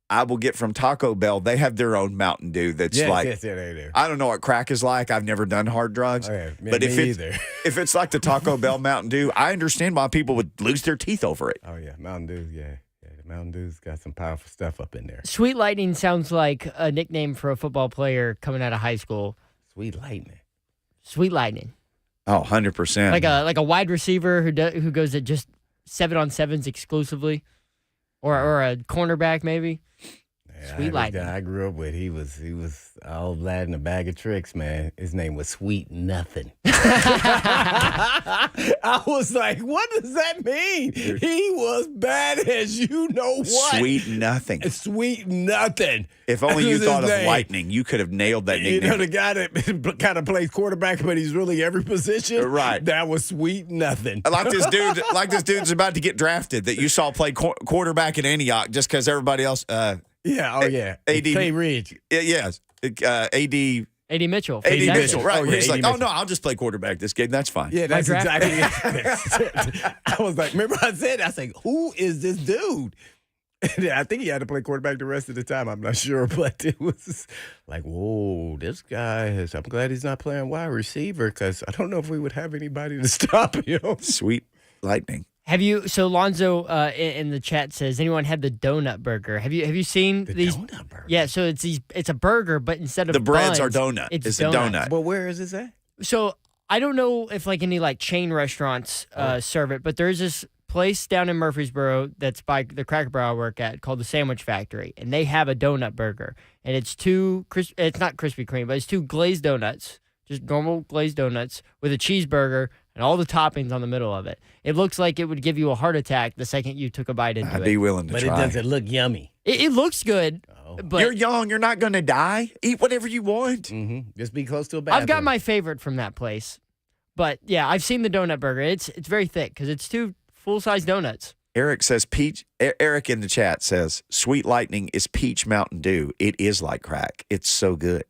I will get from Taco Bell. They have their own Mountain Dew that's Yes, they do. I don't know what crack is like. I've never done hard drugs. Okay, but me if either. if it's like the Taco Bell Mountain Dew, I understand why people would lose their teeth over it. Oh yeah, Mountain Dew. Yeah, the Mountain Dew's got some powerful stuff up in there. Sweet Lightning sounds like a nickname for a football player coming out of high school. Sweet Lightning. Sweet Lightning. Oh, 100%. Like a wide receiver who goes at just 7-on-7s exclusively, or a cornerback maybe. Yeah, Sweet Lightning. The guy I grew up with, he was all lad in a bag of tricks, man. His name was Sweet Nothing. I was like, what does that mean? He was bad as you know what. Sweet Nothing. Sweet Nothing. If only you That was thought his of name. Lightning, you could have nailed that You nickname. know, the guy that kind of plays quarterback, but he's really every position. Right. That was Sweet Nothing. Like this dude's about to get drafted that you saw play quarterback at Antioch just because everybody else. Yeah. Oh, yeah. AD Clay Ridge. Yes. AD A.D. Mitchell. AD Fantastic. Mitchell, right? Oh, yeah, He's AD like, oh Mitchell. no, I'll just play quarterback this game. That's fine. Yeah, that's draft exactly it. I was like, remember I said, who is this dude? And I think he had to play quarterback the rest of the time. I'm not sure, but it was like, whoa, this guy I'm glad he's not playing wide receiver because I don't know if we would have anybody to stop him. Sweet Lightning. So Lonzo in the chat says, anyone had the donut burger? Have you seen these? Donut burger. Yeah, so it's a burger, but instead of The breads buns, are donut. It's a donut. But where is this at? So I don't know if like any like chain restaurants serve it, but there's this place down in Murfreesboro that's by the Cracker Barrel I work at called the Sandwich Factory, and they have a donut burger, and it's it's not Krispy Kreme, but it's 2 glazed donuts, just normal glazed donuts with a cheeseburger and all the toppings on the middle of it. It looks like it would give you a heart attack the second you took a bite into I'd it. be willing to But try. it doesn't look yummy. It looks good, but You're young. You're not going to die. Eat whatever you want. Mm-hmm. Just be close to a bathroom. I've got my favorite from that place. But yeah, I've seen the donut burger. It's very thick because it's 2 full-size donuts. Eric says Eric in the chat says Sweet Lightning is peach Mountain Dew. It is like crack. It's so good.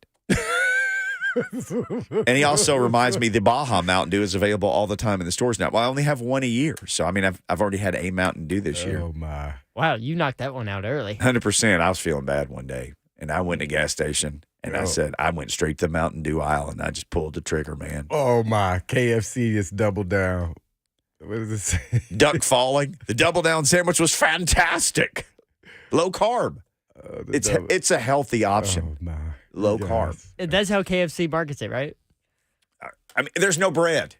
And he also reminds me the Baja Mountain Dew is available all the time in the stores now. Well, I only have one a year. So, I mean, I've already had a Mountain Dew this year. Oh, my. Wow, you knocked that one out early. 100%. I was feeling bad one day, and I went to a gas station, and I said, I went straight to the Mountain Dew aisle, and I just pulled the trigger, man. Oh, my. KFC is doubled down. What does it say? Duck falling. The double down sandwich was fantastic. Low carb. It's a healthy option. Oh, my. Low carb. That's how KFC markets it, right? I mean, there's no bread.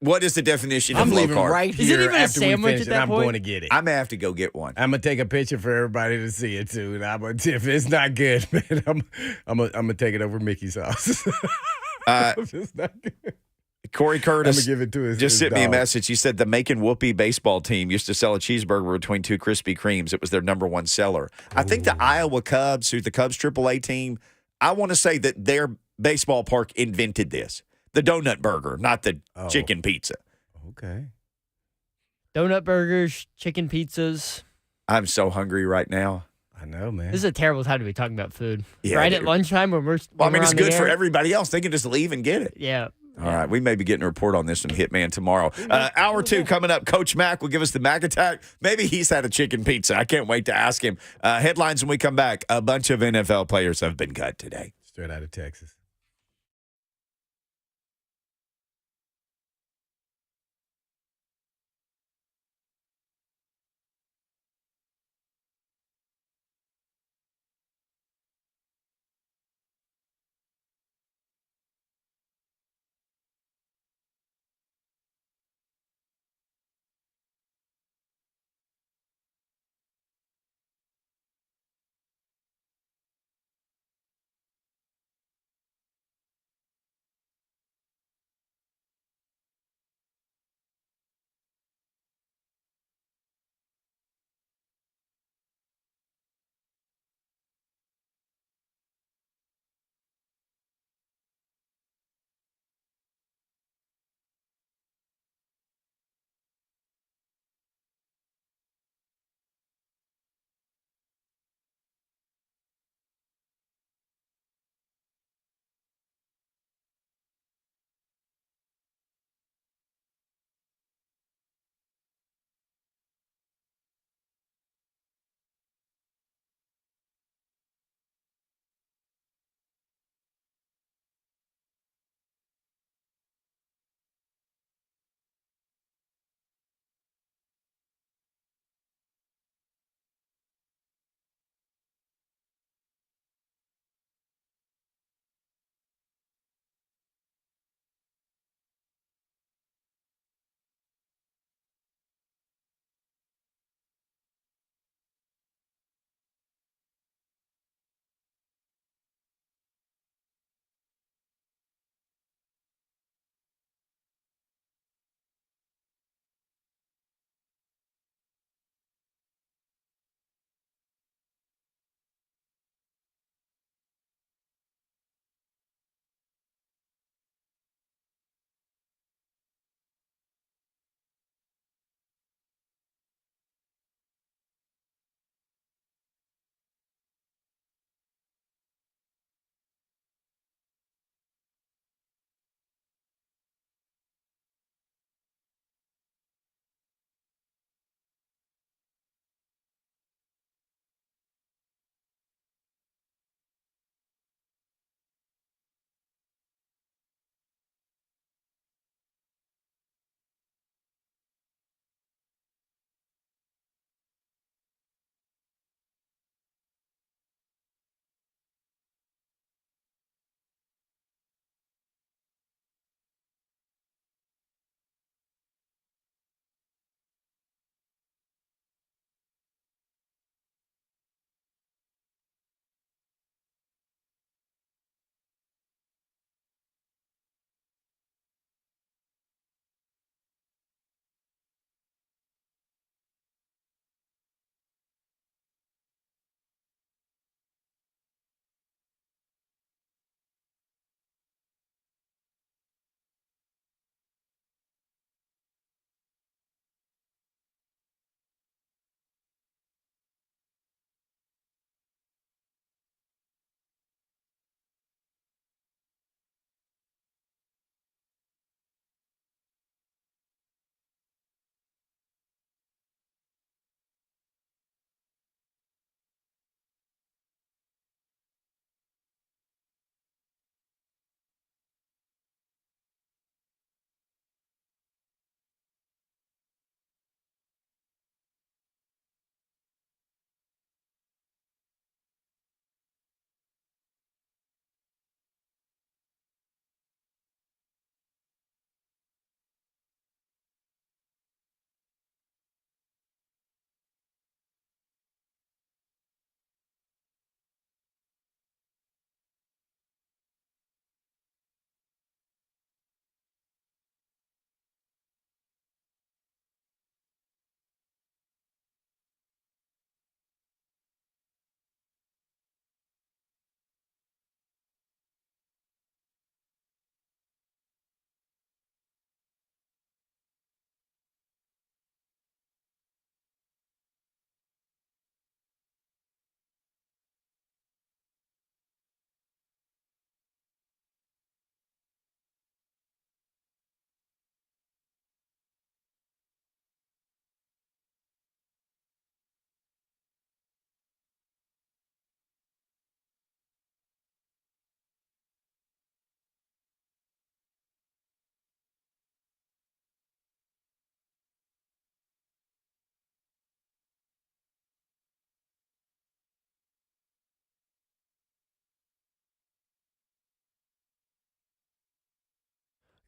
What is the definition I'm of low leaving carb? right Is it here even a after we sandwich finish, at and that I'm point? going to get it. I'm going to have to go get one. I'm gonna take a picture for everybody to see it too. And if it's not good, man, I'm gonna take it over Mickey's house. If it's not good, Corey I'm Curtis gonna give it to his. just his sent me a dog. message. He said the Macon Whoopie baseball team used to sell a cheeseburger between two Krispy Kremes. It was their number one seller. I think the Iowa Cubs, who's the Cubs AAA team, I want to say that their baseball park invented this. The donut burger, not the chicken pizza. Okay. Donut burgers, chicken pizzas. I'm so hungry right now. I know, man. This is a terrible time to be talking about food. Yeah, right dude. at lunchtime when we're. Well, I when mean, we're it's on the good for air. everybody else. They can just leave and get it. Yeah. All right, we may be getting a report on this from Hitman tomorrow. Hour 2 coming up. Coach Mack will give us the Mac attack. Maybe he's had a chicken pizza. I can't wait to ask him. Headlines when we come back. A bunch of NFL players have been cut today. Straight out of Texas.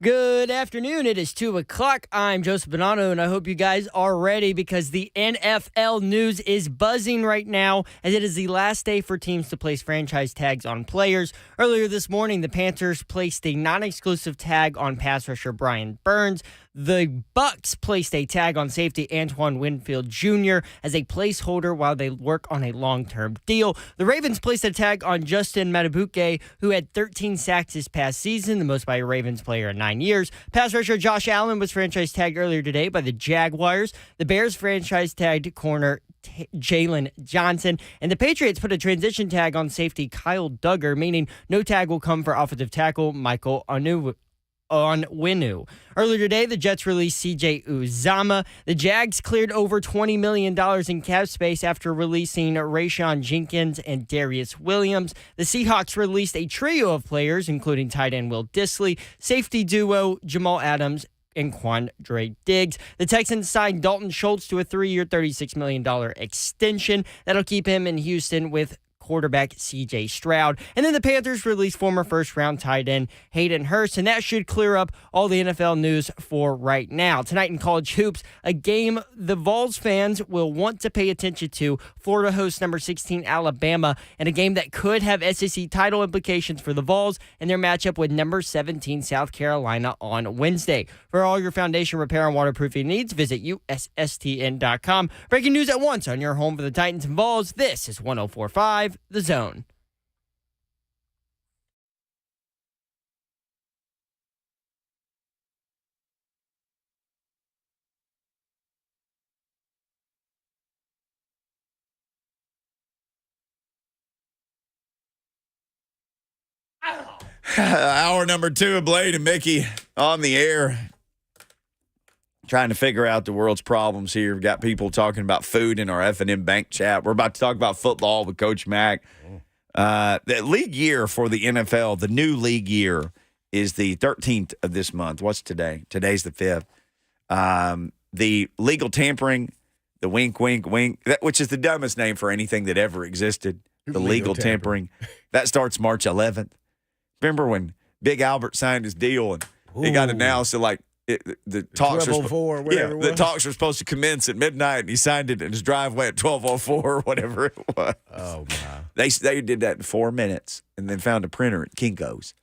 Good afternoon. It is 2 o'clock. I'm Joseph Bonanno, and I hope you guys are ready because the NFL news is buzzing right now as it is the last day for teams to place franchise tags on players. Earlier this morning, the Panthers placed a non-exclusive tag on pass rusher Brian Burns. The Bucks placed a tag on safety Antoine Winfield Jr. as a placeholder while they work on a long-term deal. The Ravens placed a tag on Justin Matabuke, who had 13 sacks this past season, the most by a Ravens player in 9 years. Pass rusher Josh Allen was franchise tagged earlier today by the Jaguars. The Bears franchise tagged corner Jalen Johnson, and the Patriots put a transition tag on safety Kyle Duggar, meaning no tag will come for offensive tackle Michael Onwenu. Earlier today, the Jets released C.J. Uzama. The Jags cleared over $20 million in cap space after releasing Rayshon Jenkins and Darius Williams. The Seahawks released a trio of players, including tight end Will Dissly, safety duo Jamal Adams, and Quandre Diggs. The Texans signed Dalton Schultz to a 3-year, $36 million extension. That'll keep him in Houston with quarterback C.J. Stroud. And then the Panthers released former first-round tight end Hayden Hurst, and that should clear up all the NFL news for right now. Tonight in college hoops, a game the Vols fans will want to pay attention to. Florida hosts number 16 Alabama, and a game that could have SEC title implications for the Vols and their matchup with number 17 South Carolina on Wednesday. For all your foundation repair and waterproofing needs, visit USSTN.com. Breaking news at once on your home for the Titans and Vols. This is 104.5 The Zone. Hour number 2 of Blade and Mickey on the air. Trying to figure out the world's problems here. We've got people talking about food in our F&M Bank chat. We're about to talk about football with Coach Mack. The league year for the NFL, the new league year, is the 13th of this month. What's today? Today's the 5th. The legal tampering, the wink, wink, wink, which is the dumbest name for anything that ever existed. The legal tampering. That starts March 11th. Remember when Big Albert signed his deal and it got announced that, like, the talks the talks were supposed to commence at midnight, and he signed it in his driveway at 12:04 or whatever it was. Oh my! They did that in 4 minutes, and then found a printer at Kinko's,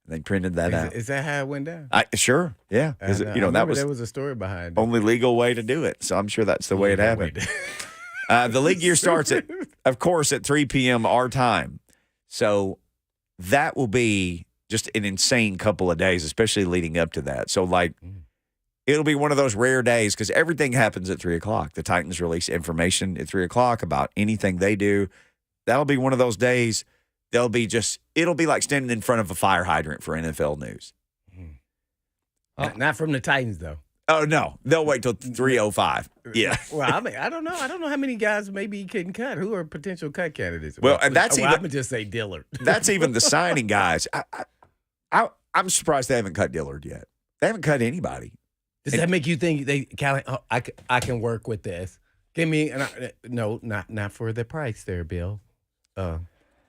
and they printed that out. Is that how it went down? Sure, yeah. That was there was a story behind it. Only legal way to do it. So I'm sure that's the way it happened. The league year starts of course, at 3 p.m. our time. So that will be just an insane couple of days, especially leading up to that. So, it'll be one of those rare days because everything happens at 3 o'clock. The Titans release information at 3 o'clock about anything they do. That'll be one of those days. It'll be like standing in front of a fire hydrant for NFL news. Not from the Titans, though. Oh, no. They'll wait till 3:05. Yeah. Well, I mean, I don't know. I don't know how many guys maybe he couldn't cut. Who are potential cut candidates? Well, and that's I'm going to just say Dillard. That's even the signing guys. I'm surprised they haven't cut Dillard yet. They haven't cut anybody. Does that make you think I can work with this? Give me no, not for the price there, Bill. Do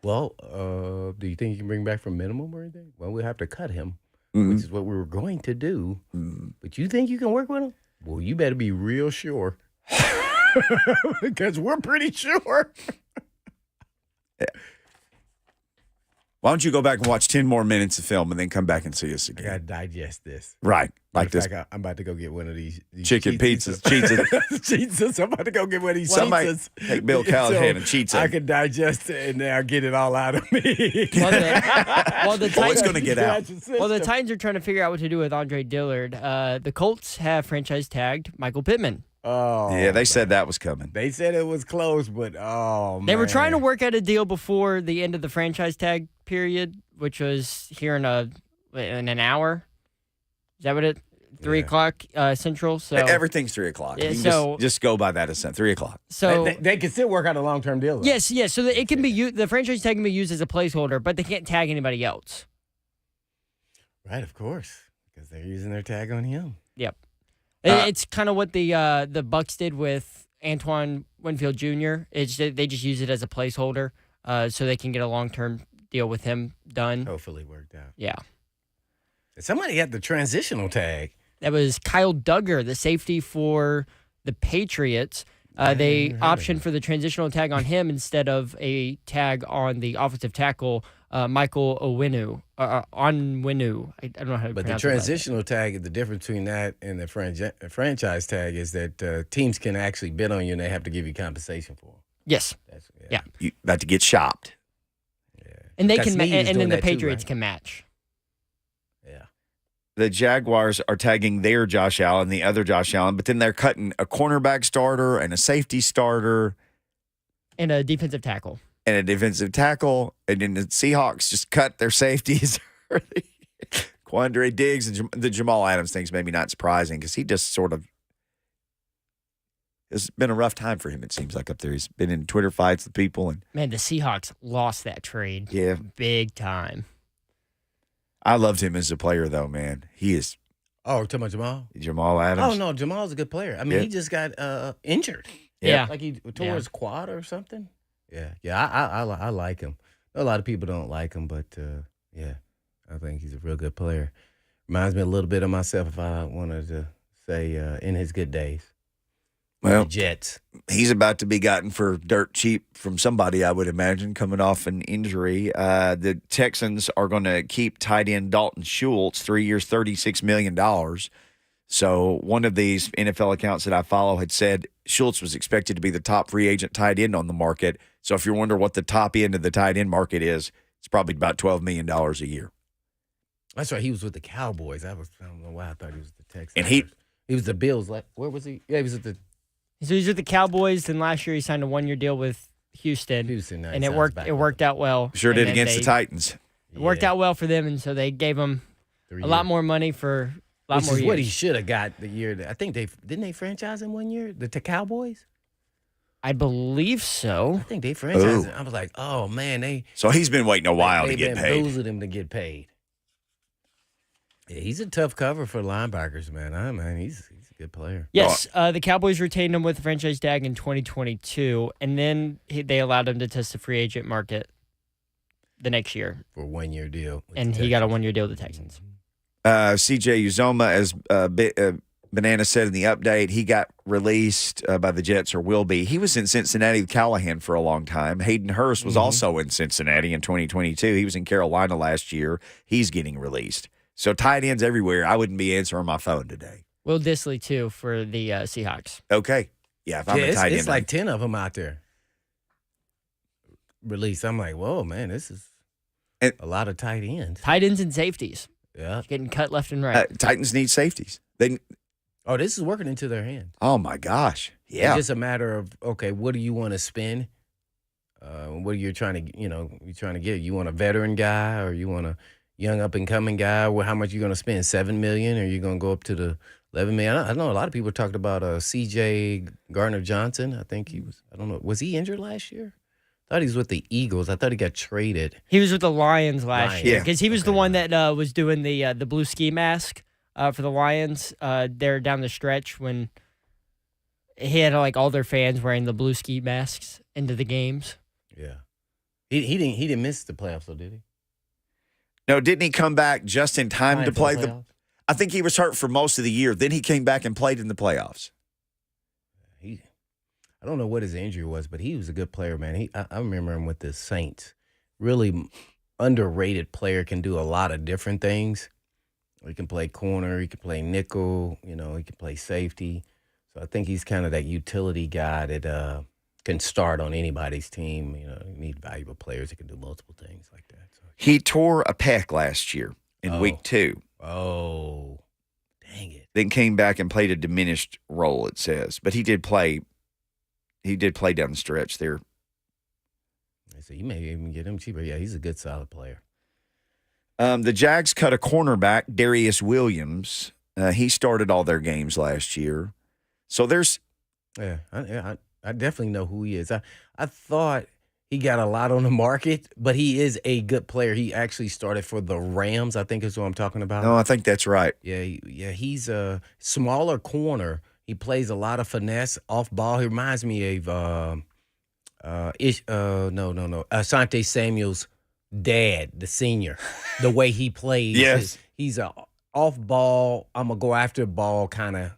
you think you can bring back from minimum or anything? Well, we'll have to cut him, which is what we were going to do. But you think you can work with him? Well, you better be real sure, because we're pretty sure. Why don't you go back and watch 10 more minutes of film and then come back and see us again? I got to digest this. Right. Like this. I'm about to go get one of these chicken pizzas. Cheetas. I'm about to go get one of these pizzas. Take Bill Callahan and cheats I can digest it and now get it all out of me. The Titans going to get out. Well, the Titans are trying to figure out what to do with Andre Dillard. The Colts have franchise tagged Michael Pittman. Oh, yeah, they said that was coming. They said it was close, but they were trying to work out a deal before the end of the franchise tag period, which was here in an hour. Is that what it? 3 o'clock Central. So everything's 3 o'clock. Yeah, just go by that as 3 o'clock. So they can still work out a long-term deal. Though. Yes. So that it can be the franchise tag can be used as a placeholder, but they can't tag anybody else. Right, of course, because they're using their tag on him. Yep. It's kind of what the Bucks did with Antoine Winfield Jr. They just use it as a placeholder, so they can get a long-term deal with him done. Hopefully worked out. Yeah. Somebody had the transitional tag. That was Kyle Duggar, the safety for the Patriots. They optioned for the transitional tag on him instead of a tag on the offensive tackle, Michael Onwenu. Onwenu. I don't know how to But the pronounce transitional tag, the difference between that and the franchise tag is that teams can actually bid on you and they have to give you compensation for them. Yes. Yeah. You about to get shopped. And they Because can, Snead is and doing then the that too, Patriots right? can match. Yeah. The Jaguars are tagging their Josh Allen, the other Josh Allen, but then they're cutting a cornerback starter and a safety starter And a defensive tackle. and a defensive tackle. And then the Seahawks just cut their safeties early. Quandre Diggs and the Jamal Adams thing's maybe not surprising because he just sort of it's been a rough time for him, it seems like, up there. He's been in Twitter fights with people. And Man, the Seahawks lost that trade. yeah, Big time. I loved him as a player, though, man. He is Oh, we're talking about Jamal? Jamal Adams. Oh, no, Jamal's a good player. I mean, Yeah. he just got injured. Yeah. Like he tore his quad or something. Yeah. I like him. A lot of people don't like him, but yeah, I think he's a real good player. Reminds me a little bit of myself, if I wanted to say, in his good days. Well, The Jets. he's about to be gotten for dirt cheap from somebody, I would imagine, coming off an injury. The Texans are going to keep tight end Dalton Schultz, 3 years, $36 million. So one of these NFL accounts that I follow had said Schultz was expected to be the top free agent tight end on the market. So if you're wondering what the top end of the tight end market is, it's probably about $12 million a year. That's right. He was with the Cowboys. I don't know why I thought he was the Texans. And he was the Bills. Like, where was he? Yeah, he was at the So he's with the Cowboys, and last year he signed a 1-year deal with Houston. Houston. And it worked out well. sure And did then against the Titans. It worked out well for them, and so they gave him a lot more money for a lot Which more is years. what he should have got the year. I think didn't they franchise him 1 year? The Cowboys? I believe so. I think they franchised him. I was like, oh man, So he's been waiting a while to get paid. bamboozled him to get paid. Yeah, he's a tough cover for linebackers, man. He's a good player. Yes, the Cowboys retained him with the franchise tag in 2022, and then they allowed him to test the free agent market the next year, For a 1 year deal. with and the he got a Texans. 1-year deal with the Texans. CJ Uzoma, as Banana said in the update, he got released by the Jets, or will be. He was in Cincinnati with Callahan for a long time. Hayden Hurst was also in Cincinnati in 2022. He was in Carolina last year. He's getting released. So tight ends everywhere. I wouldn't be answering my phone today. Will Dissly, too, for the Seahawks. Okay. Yeah, if I'm a tight end. It's like 10 of them out there released. I'm like, whoa, man, this is a lot of tight ends. Tight ends and safeties. Yeah. Getting cut left and right. Titans need safeties. Oh, this is working into their hands. Oh, my gosh. It's Yeah. just a matter of, okay, what do you want to spend? What are you trying to, you're trying to get? You want a veteran guy or you want a young up-and-coming guy? Well, how much you going to spend? $7 million? Or you going to go up to the $11 million? I know a lot of people talked about C.J. Gardner-Johnson. I think he was, I don't know. Was he injured last year? I thought he was with the Eagles. I thought he got traded. He was with the Lions last year Yeah. because he was the one that was doing the blue ski mask for the Lions there down the stretch when he had like all their fans wearing the blue ski masks into the games. Yeah. He didn't miss the playoffs, though, did he? No, didn't he come back just in time to For play the playoffs? I think he was hurt for most of the year. Then he came back and played in the playoffs. I don't know what his injury was, but he was a good player, man. I remember him with the Saints. Really underrated player, can do a lot of different things. He can play corner, he can play nickel, he can play safety. So I think he's kind of that utility guy that can start on anybody's team. You need valuable players that can do multiple things like that. So. He tore a pec last year in week 2. Oh, dang it. Then came back and played a diminished role, it says. But he did play down the stretch there. So you may even get him cheaper. Yeah, he's a good, solid player. The Jags cut a cornerback, Darius Williams. He started all their games last year. So there's Yeah, I definitely know who he is. I thought he got a lot on the market, but he is a good player. He actually started for the Rams, I think is what I'm talking about. no, I think that's right. Yeah, he's a smaller corner. He plays a lot of finesse off ball. He reminds me of Asante Samuel's dad, the senior, the way he plays. Yes. He's a off ball, I'm going to go after the ball kind of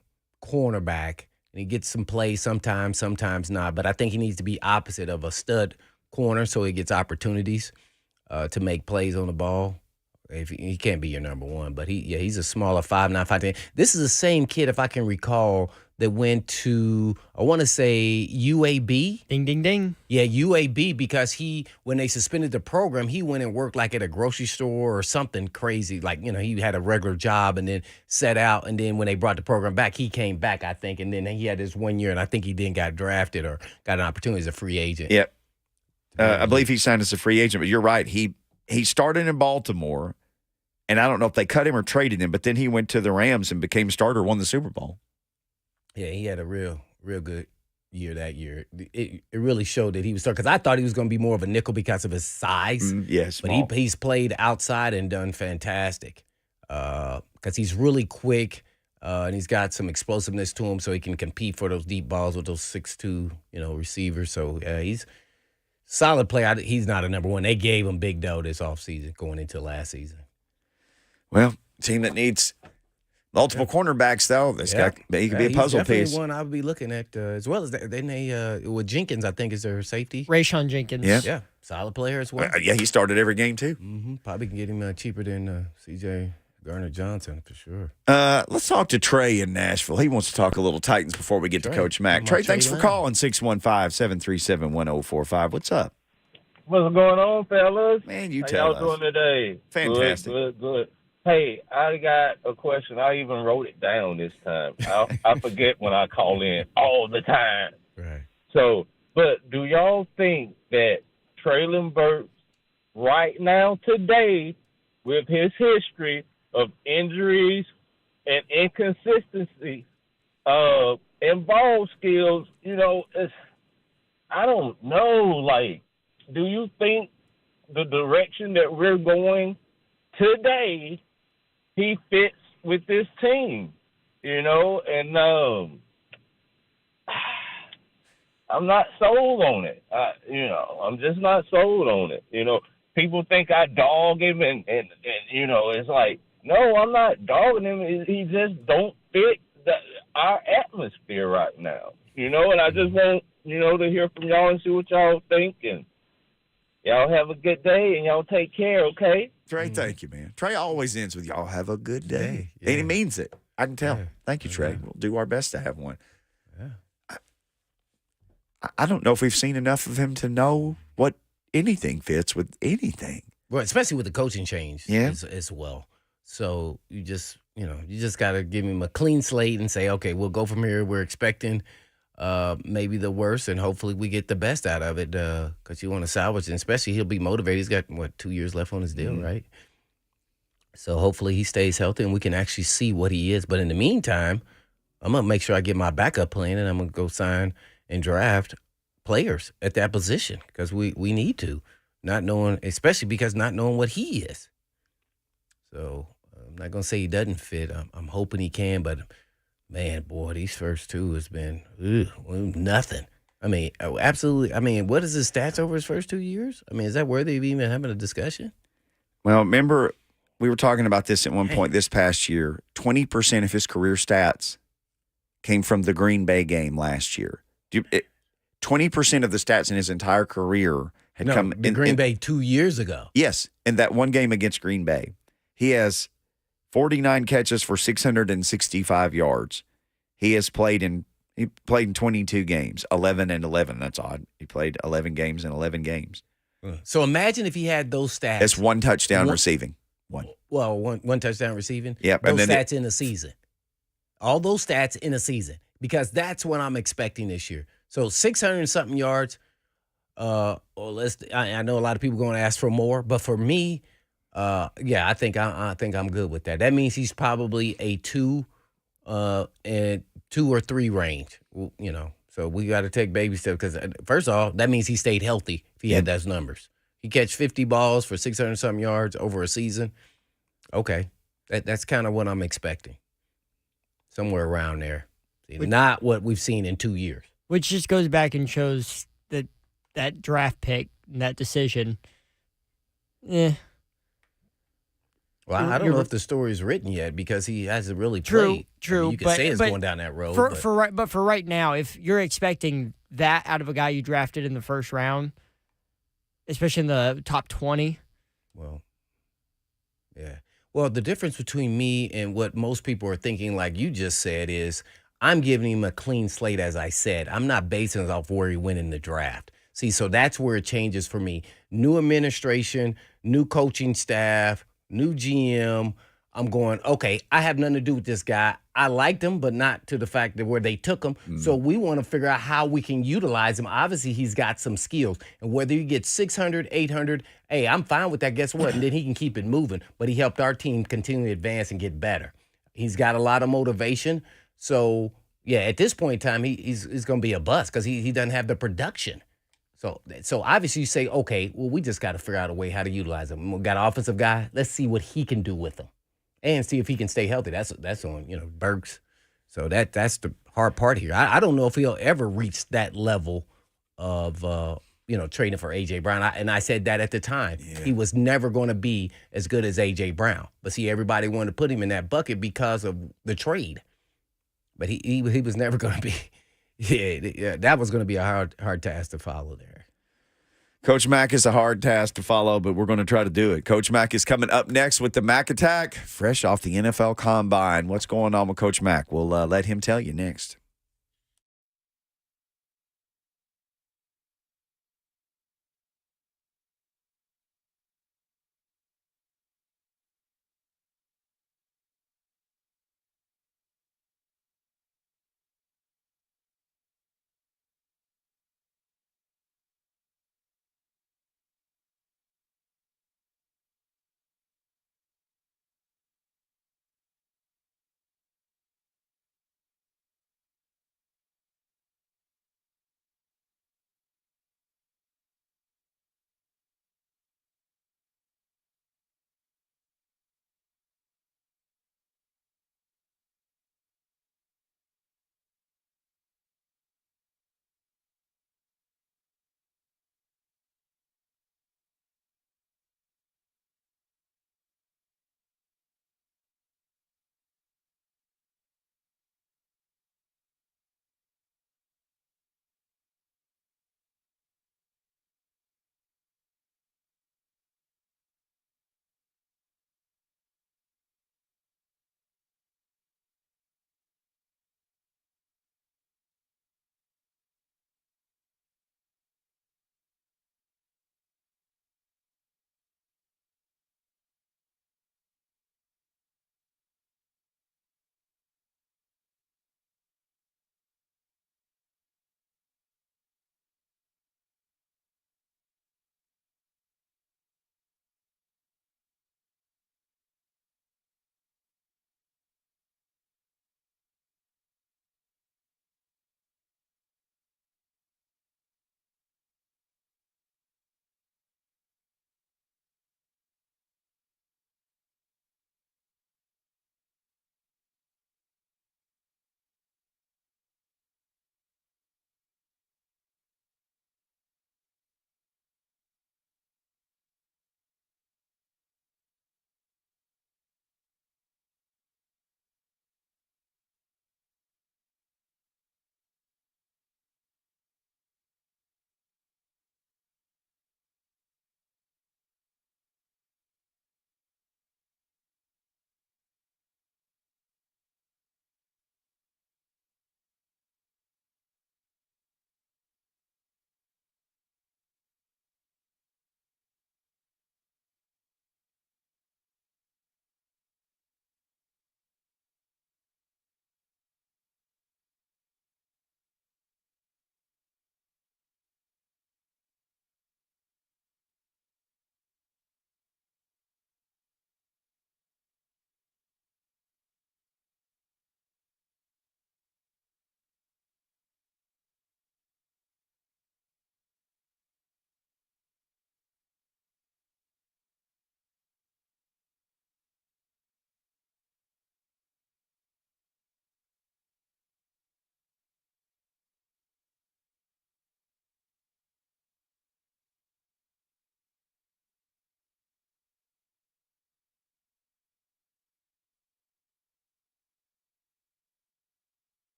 cornerback. And he gets some plays sometimes not. But I think he needs to be opposite of a stud corner so he gets opportunities to make plays on the ball. If he can't be your number one, but he's a smaller 5'9", 5'10". This is the same kid, if I can recall, that went to, I want to say UAB. Ding, ding, ding. Yeah, UAB, because when they suspended the program, he went and worked like at a grocery store or something crazy. Like, he had a regular job and then set out. And then when they brought the program back, he came back, I think. And then he had this 1 year, and I think he then got drafted or got an opportunity as a free agent. Yep. I believe he signed as a free agent, but you're right. He started in Baltimore, and I don't know if they cut him or traded him, but then he went to the Rams and became starter, won the Super Bowl. Yeah, he had a real good year that year. It really showed that he was starting, because I thought he was going to be more of a nickel because of his size. Yes, but he's played outside and done fantastic because he's really quick and he's got some explosiveness to him, so he can compete for those deep balls with those 6'2", receivers. So he's solid player. He's not a number one. They gave him big dough this offseason going into last season. Well, team that needs multiple cornerbacks, though. He could be a puzzle piece. One I would be looking at as well as with Jenkins, I think, is their safety. Rayshon Jenkins. Yeah, solid player as well. Yeah, he started every game too. Mm-hmm. Probably can get him cheaper than C.J. Garner-Johnson for sure. Let's talk to Trey in Nashville. He wants to talk a little Titans before we get to Coach Mack. Trey, thanks for calling 615-737-1045. What's up? What's going on, fellas? Man, you How tell y'all us. doing today? Fantastic. Good. Hey, I got a question. I even wrote it down this time. I forget when I call in all the time. Right. So, but do y'all think that Traylon Burks right now, today, with his history of injuries and inconsistency and ball skills, I don't know, like, do you think the direction that we're going today, he fits with this team, and I'm not sold on it. I'm just not sold on it. People think I dog him and it's like, no, I'm not dogging him. He just don't fit our atmosphere right now, and I just want, to hear from y'all and see what y'all think, and y'all have a good day and y'all take care, okay? Trey, thank you, man. Trey always ends with y'all have a good day. Yeah. And he means it. I can tell. Yeah. Thank you, Trey. Yeah. We'll do our best to have one. Yeah. I don't know if we've seen enough of him to know what anything fits with anything. Well, especially with the coaching change Yeah. as well. So you just got to give him a clean slate and say, okay, we'll go from here. We're expecting maybe the worst, and hopefully we get the best out of it because you want to salvage it. And especially he'll be motivated. He's got, 2 years left on his deal, right? So hopefully he stays healthy and we can actually see what he is. But in the meantime, I'm going to make sure I get my backup plan, and I'm going to go sign and draft players at that position because we need to, especially because not knowing what he is. So I'm not going to say he doesn't fit. I'm hoping he can, but man, boy, these first two has been nothing. I mean, absolutely. I mean, what is his stats over his first 2 years? I mean, is that worthy of even having a discussion? Well, remember, we were talking about this at one point this past year. 20% of his career stats came from the Green Bay game last year. 20% of the stats in his entire career had come in Green Bay 2 years ago. Yes, in that one game against Green Bay. He has 49 catches for 665 yards. He played in 22 games, 11 and 11. That's odd. He played 11 games in 11 games. So imagine if he had those stats. That's one touchdown receiving. One. Well, one touchdown receiving. Yep. Those stats in a season. All those stats in a season, because that's what I'm expecting this year. So 600 and something yards. I know a lot of people going to ask for more, but for me, I think I'm good with that. That means he's probably a 2 or 3 range. So we got to take baby steps because first of all, that means he stayed healthy if he had those numbers. He catch 50 balls for 600 something yards over a season. Okay, that's kind of what I'm expecting. Somewhere around there, not what we've seen in 2 years. Which just goes back and shows that draft pick and that decision. eh. Well, I don't know if the story's written yet because he hasn't really played. True. I mean, you could say it's going down that road. For right now, if you're expecting that out of a guy you drafted in the first round, especially in the top 20. Well, yeah. Well, the difference between me and what most people are thinking, like you just said, is I'm giving him a clean slate, as I said. I'm not basing it off where he went in the draft. See, so that's where it changes for me. New administration, new coaching staff, new GM. I'm going, okay, I have nothing to do with this guy. I liked him, but not to the fact that where they took him. So we want to figure out how we can utilize him. Obviously, he's got some skills. And whether you get 600, 800, hey, I'm fine with that. Guess what? And then he can keep it moving. But he helped our team continue to advance and get better. He's got a lot of motivation. So, yeah, at this point in time, he's going to be a bust because he doesn't have the production. So obviously you say, okay, well, we just got to figure out a way how to utilize him. We got an offensive guy. Let's see what he can do with him. And see if he can stay healthy. That's on, Burks. So that's the hard part here. I don't know if he'll ever reach that level of trading for A.J. Brown. I said that at the time. Yeah. He was never going to be as good as A.J. Brown. But see, everybody wanted to put him in that bucket because of the trade. But he was never going to be. Yeah, that was going to be a hard task to follow there. Coach Mack is a hard task to follow, but we're going to try to do it. Coach Mack is coming up next with the Mack Attack, fresh off the NFL Combine. What's going on with Coach Mack? We'll let him tell you next.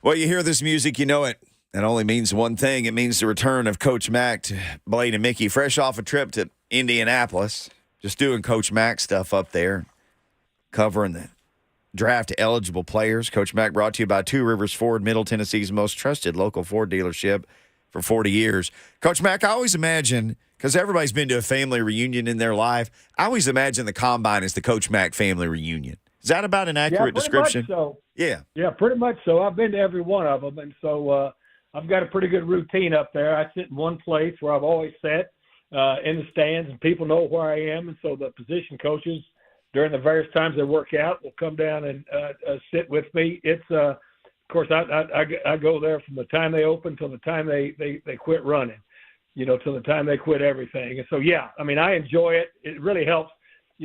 Well, you hear this music, you know it. It only means one thing. It means the return of Coach Mack to Blaine and Mickey, fresh off a trip to Indianapolis, just doing Coach Mack stuff up there, covering the draft-eligible players. Coach Mack brought to you by Two Rivers Ford, Middle Tennessee's most trusted local Ford dealership for 40 years. Coach Mack, I always imagine, because everybody's been to a family reunion in their life, I always imagine the Combine is the Coach Mack family reunion. Is that about an accurate description? Much so. Yeah, pretty much so. I've been to every one of them, and so I've got a pretty good routine up there. I sit in one place where I've always sat in the stands, and people know where I am, and so the position coaches, during the various times they work out, will come down and sit with me. It's of course, I go there from the time they open till the time they quit running, till the time they quit everything. And so, yeah, I mean, I enjoy it. It really helps.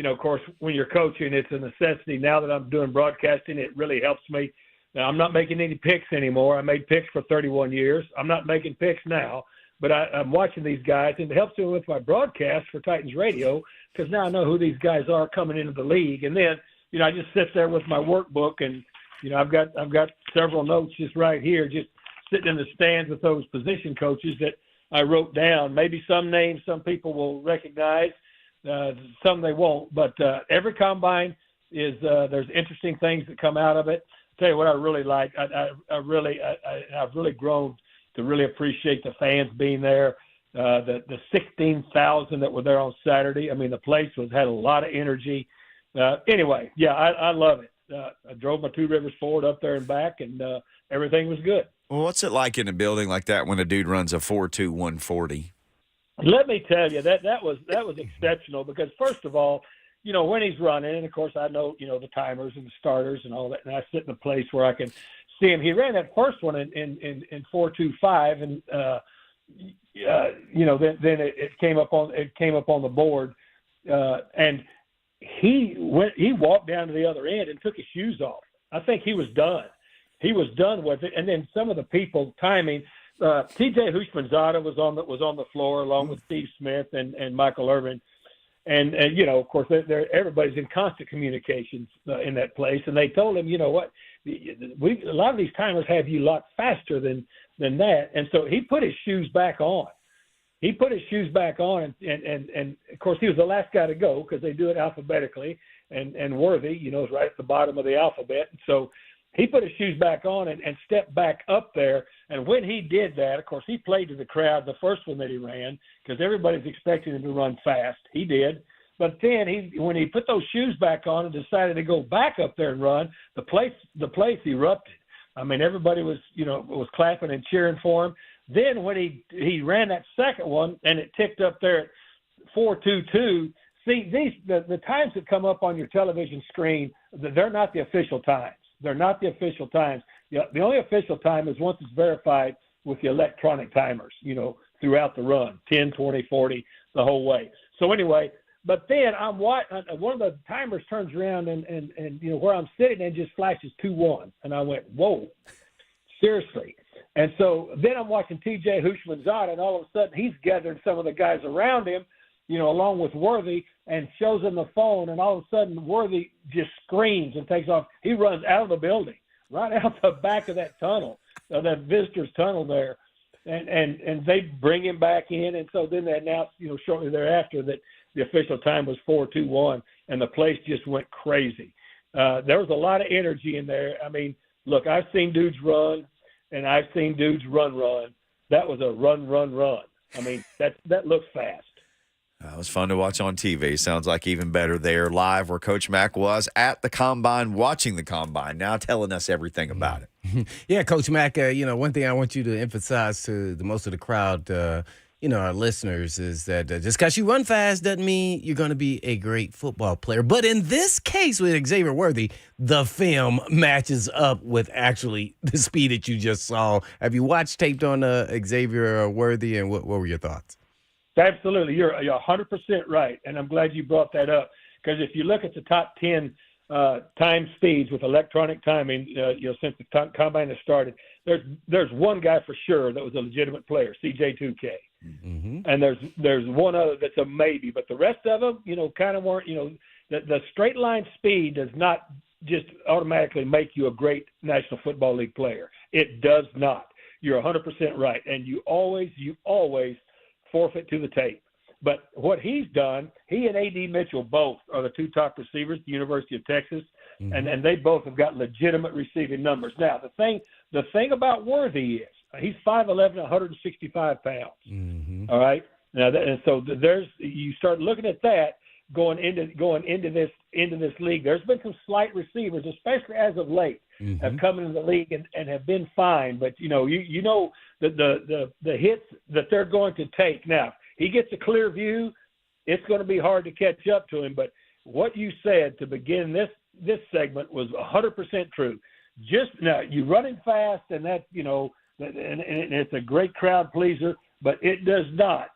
Of course, when you're coaching, it's a necessity. Now that I'm doing broadcasting, it really helps me. Now, I'm not making any picks anymore. I made picks for 31 years. I'm not making picks now, but I'm watching these guys, and it helps me with my broadcast for Titans Radio because now I know who these guys are coming into the league. And then, I just sit there with my workbook, and I've got several notes just right here, just sitting in the stands with those position coaches that I wrote down. Maybe some names some people will recognize. Some they won't, but every combine is there's interesting things that come out of it. I'll tell you what I really like. I've really grown to really appreciate the fans being there. The 16,000 that were there on Saturday. I mean, the place had a lot of energy. Anyway, yeah, I love it. I drove my Two Rivers Ford up there and back, and everything was good. Well, what's it like in a building like that when a dude runs a 4.2 140? Let me tell you, that was exceptional because, first of all, when he's running, and, of course, I know, the timers and the starters and all that, and I sit in a place where I can see him. He ran that first one in 4.25, and, then it came up on the board, and he walked down to the other end and took his shoes off. I think he was done. He was done with it, and then some of the people timing – T.J. Hushmanzada was on the floor along with Steve Smith and Michael Irvin, and of course everybody's in constant communications in that place, and they told him, what, a lot of these timers have you a lot faster than that, and so he put his shoes back on. And of course he was the last guy to go because they do it alphabetically, and Worthy, is right at the bottom of the alphabet, and so he put his shoes back on and stepped back up there. And when he did that, of course, he played to the crowd the first one that he ran because everybody's expecting him to run fast. He did. But then when he put those shoes back on and decided to go back up there and run, the place erupted. I mean, everybody was clapping and cheering for him. Then when he ran that second one and it ticked up there at 4.22, see, the times that come up on your television screen, they're not the official times. They're not the official times. The only official time is once it's verified with the electronic timers, throughout the run, 10, 20, 40, the whole way. So anyway, but then one of the timers turns around and where I'm sitting and just flashes 2-1. And I went, whoa, seriously. And so then I'm watching T.J. Hushmanzada, and all of a sudden he's gathering some of the guys around him, along with Worthy, and shows him the phone, and all of a sudden Worthy just screams and takes off. He runs out of the building, right out the back of that tunnel, that visitor's tunnel there, and they bring him back in, and so then they announced, shortly thereafter that the official time was 4.21, and the place just went crazy. There was a lot of energy in there. I mean, look, I've seen dudes run, and I've seen dudes run. That was a run. I mean, that looks fast. It was fun to watch on TV. Sounds like even better there live where Coach Mack was at the Combine, watching the Combine, now telling us everything about it. Yeah, Coach Mack, one thing I want you to emphasize to the most of the crowd, our listeners, is that just because you run fast doesn't mean you're going to be a great football player. But in this case with Xavier Worthy, the film matches up with actually the speed that you just saw. Have you watched taped on Xavier Worthy, and what were your thoughts? Absolutely. You're 100% right, and I'm glad you brought that up because if you look at the top 10 time speeds with electronic timing, since the Combine has started, there's one guy for sure that was a legitimate player, CJ2K. Mm-hmm. And there's one other that's a maybe, but the rest of them, kind of weren't, the straight line speed does not just automatically make you a great National Football League player. It does not. You're 100% right, and you always forfeit to the tape. But what he's done, he and A.D. Mitchell both are the 2 top receivers at the University of Texas, and they both have got legitimate receiving numbers. Now, the thing about Worthy is he's 5'11", 165 pounds. All right. Now, and so you start looking at that going into this league. There's been some slight receivers, especially as of late, have come into the league and have been fine. But you know the hits that they're going to take. Now, he gets a clear view. It's going to be hard to catch up to him. But what you said to begin this segment was 100% true. Just now, you running fast, and that and it's a great crowd pleaser, but it does not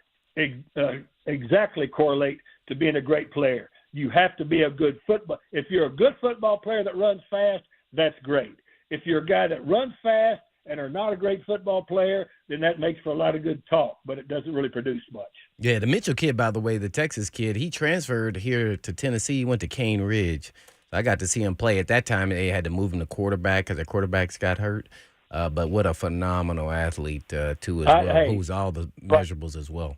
exactly correlate to being a great player. You have to be a good football. If you're a good football player that runs fast, that's great. If you're a guy that runs fast and are not a great football player, then that makes for a lot of good talk, but it doesn't really produce much. Yeah, the Mitchell kid, by the way, the Texas kid, he transferred here to Tennessee. He went to Cane Ridge. So I got to see him play. At that time, they had to move him to quarterback because their quarterbacks got hurt. But what a phenomenal athlete, too, as well, who's all the measurables as well.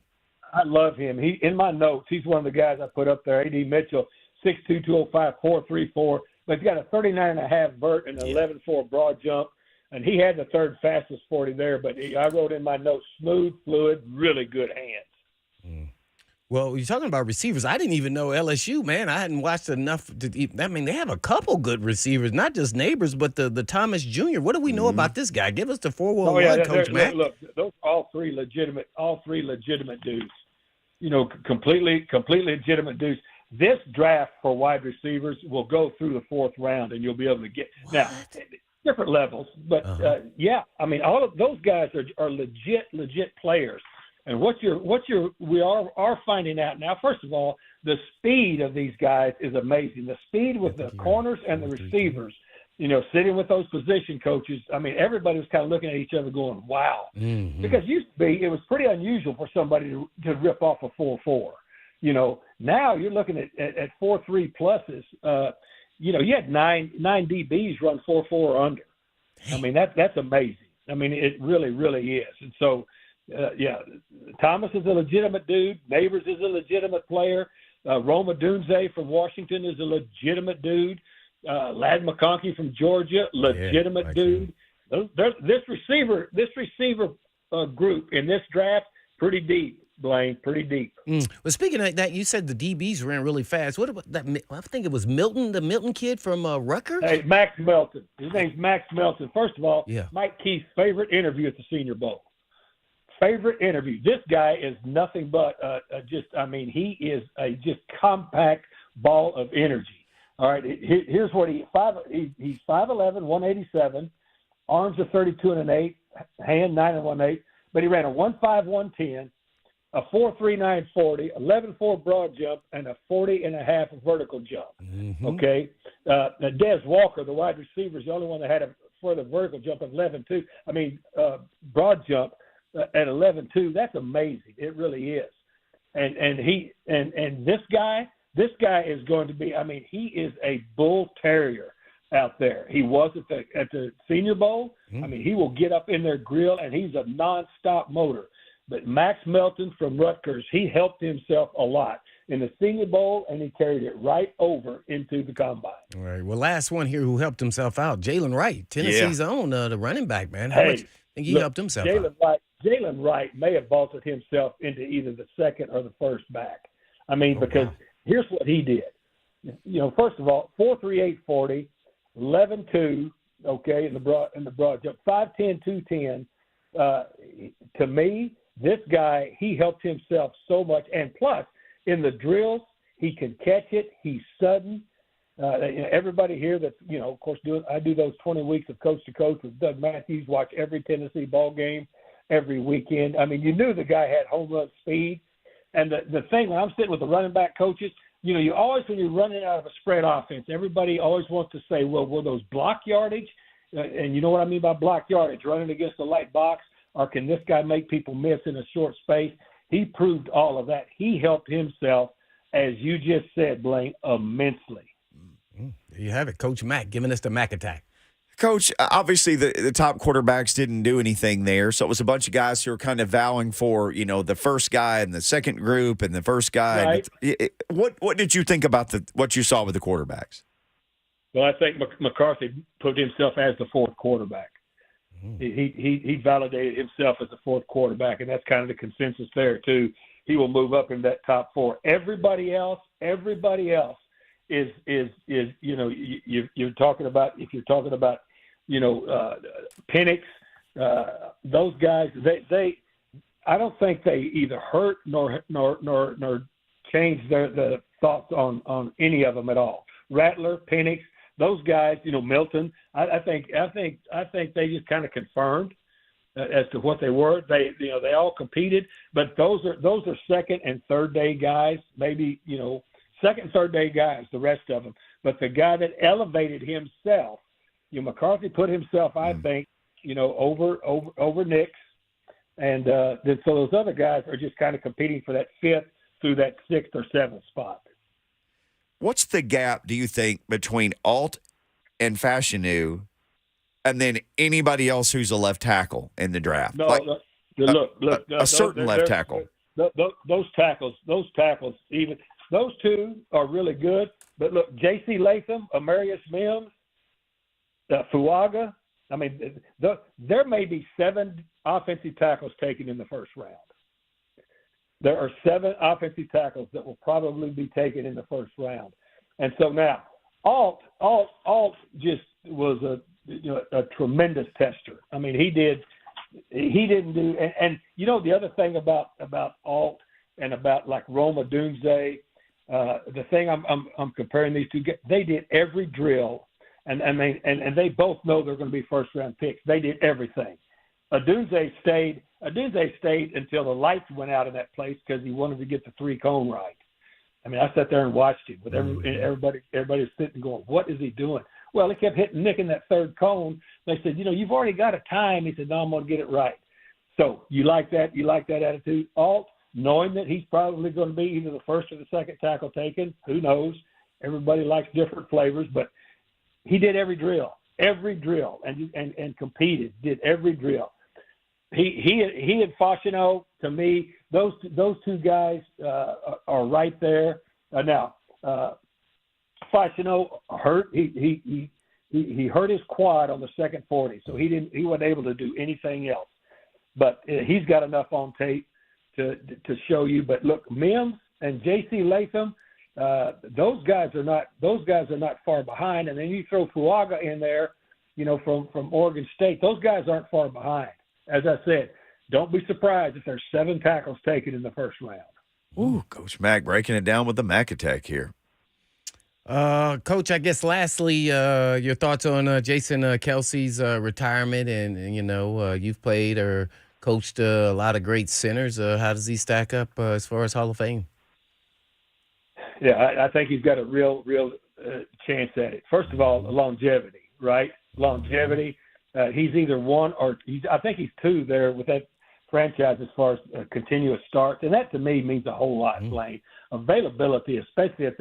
I love him. He in my notes, he's one of the guys I put up there. A.D. Mitchell, 6'2", 205, 4.34. But he's got a 39.5 vert and an 11.4 broad jump. And he had the third fastest 40 there. But I wrote in my notes, smooth, fluid, really good hands. Well, you're talking about receivers. I didn't even know LSU, man. I hadn't watched enough. They have a couple good receivers, not just neighbors, but the Thomas Jr. What do we know about this guy? Give us the 411, Coach Matt. Look, those are all three legitimate dudes. Completely legitimate dudes. This draft for wide receivers will go through the 4th round, and you'll be able to get now different levels. But all of those guys are legit players. And we are finding out now. First of all, the speed of these guys is amazing. The speed with the corners and the receivers. Sitting with those position coaches. I mean, everybody was kind of looking at each other, going, "Wow," because it was pretty unusual for somebody to rip off a 4.4. Now you're looking at 4.3 pluses. You had nine DBs run 4.4 or under. I mean, that's amazing. I mean, it really, really is. And so. Thomas is a legitimate dude. Neighbors is a legitimate player. Roma Dunze from Washington is a legitimate dude. Ladd McConkey from Georgia, legitimate dude. This receiver group in this draft, pretty deep, Blaine, pretty deep. Well, speaking of that, you said the DBs ran really fast. What about that? I think it was Milton, the Milton kid from Rutgers? Hey, Max Melton. His name's Max Melton. First of all, Mike Keith's favorite interview at the Senior Bowl. Favorite interview. This guy is nothing but he is a just compact ball of energy. All right, here's what he's 5'11", 187, arms are 32 1/8, hand 9 1/8, but he ran a 1.5 110, a 4.39 40, 11.4 broad jump, and a 40.5 vertical jump. Okay, Des Walker, the wide receiver, is the only one that had a further vertical jump of 11.2. Broad jump. At 11.2, that's amazing. It really is. And this guy is going to be. I mean, he is a bull terrier out there. He was at the Senior Bowl. I mean, he will get up in their grill, and he's a nonstop motor. But Max Melton from Rutgers, he helped himself a lot in the Senior Bowl, and he carried it right over into the Combine. All right. Well, last one here who helped himself out, Jalen Wright, Tennessee's own, the running back, man. How much think he helped himself out? Jalen Wright may have vaulted himself into either the second or the first back. I mean, because here's what he did. First of all, 4.38 40, 11.2, okay, in the broad jump, 5.10 210. To me, this guy, he helped himself so much, and plus in the drills, he can catch it. He's sudden. Everybody here that's of course I do those 20 weeks of coach to coach with Doug Matthews. Watch every Tennessee ball game. Every weekend. I mean, you knew the guy had home run speed. And the thing, when I'm sitting with the running back coaches, you always, when you're running out of a spread offense, everybody always wants to say, well, were those block yardage? And you know what I mean by block yardage, running against a light box, or can this guy make people miss in a short space? He proved all of that. He helped himself, as you just said, Blaine, immensely. There you have it. Coach Mack giving us the Mack attack. Coach, obviously the top quarterbacks didn't do anything there, so it was a bunch of guys who were kind of vowing for, the first guy and the second group and the first guy. Right. What did you think about what you saw with the quarterbacks? Well, I think McCarthy put himself as the fourth quarterback. He validated himself as the fourth quarterback, and that's kind of the consensus there too. He will move up in that top four. Everybody else is you're talking about, if you're talking about Penix, those guys, they I don't think they either hurt nor changed the thoughts on any of them at all. Rattler, Penix, those guys, Milton, I think they just kind of confirmed as to what they were. They all competed, but those are second and third day guys, maybe second and third day guys, the rest of them. But the guy that elevated himself, McCarthy put himself, I think, over Nix, and then so those other guys are just kind of competing for that fifth through that sixth or seventh spot. What's the gap, do you think, between Alt and Fashanu and then anybody else who's a left tackle in the draft? No, look, a certain left tackle. Those tackles, even those two are really good. But look, J.C. Latham, Amarius Mims, Fuaga. I mean, there may be 7 offensive tackles taken in the first round. There are 7 offensive tackles that will probably be taken in the first round. And so now, Alt just was a tremendous tester. I mean, he didn't do, and the other thing about Alt and about like Roma Dunze, the thing I'm comparing these two, they did every drill, and they both know they're going to be first round picks. They did everything. Dunze stayed until the lights went out in that place because he wanted to get the 3-cone right. I mean, I sat there and watched him with everybody was sitting going, what is he doing? Well, he kept nicking that third cone. They said, you've already got a time. He said, no, I'm going to get it right. So you like that? You like that attitude? Alt, knowing that he's probably going to be either the first or the second tackle taken, who knows? Everybody likes different flavors, but he did every drill, and competed, did every drill. He and Fashanu, to me, those two guys are right there. Now, Fashanu hurt. He hurt his quad on the second 40, so he wasn't able to do anything else. But he's got enough on tape to show you. But look, Mims and J.C. Latham, those guys are not far behind. And then you throw Fuaga in there, from Oregon State. Those guys aren't far behind. As I said, don't be surprised if there's 7 tackles taken in the first round. Ooh, Coach Mack breaking it down with the Mack attack here. Coach, I guess lastly, your thoughts on Jason Kelsey's retirement, and you've played or coached a lot of great centers. How does he stack up as far as Hall of Fame? Yeah, I think he's got a real chance at it. First of all, longevity, right? Longevity. He's either one or I think he's 2 there with that franchise as far as continuous starts, and that to me means a whole lot. Lane availability, especially at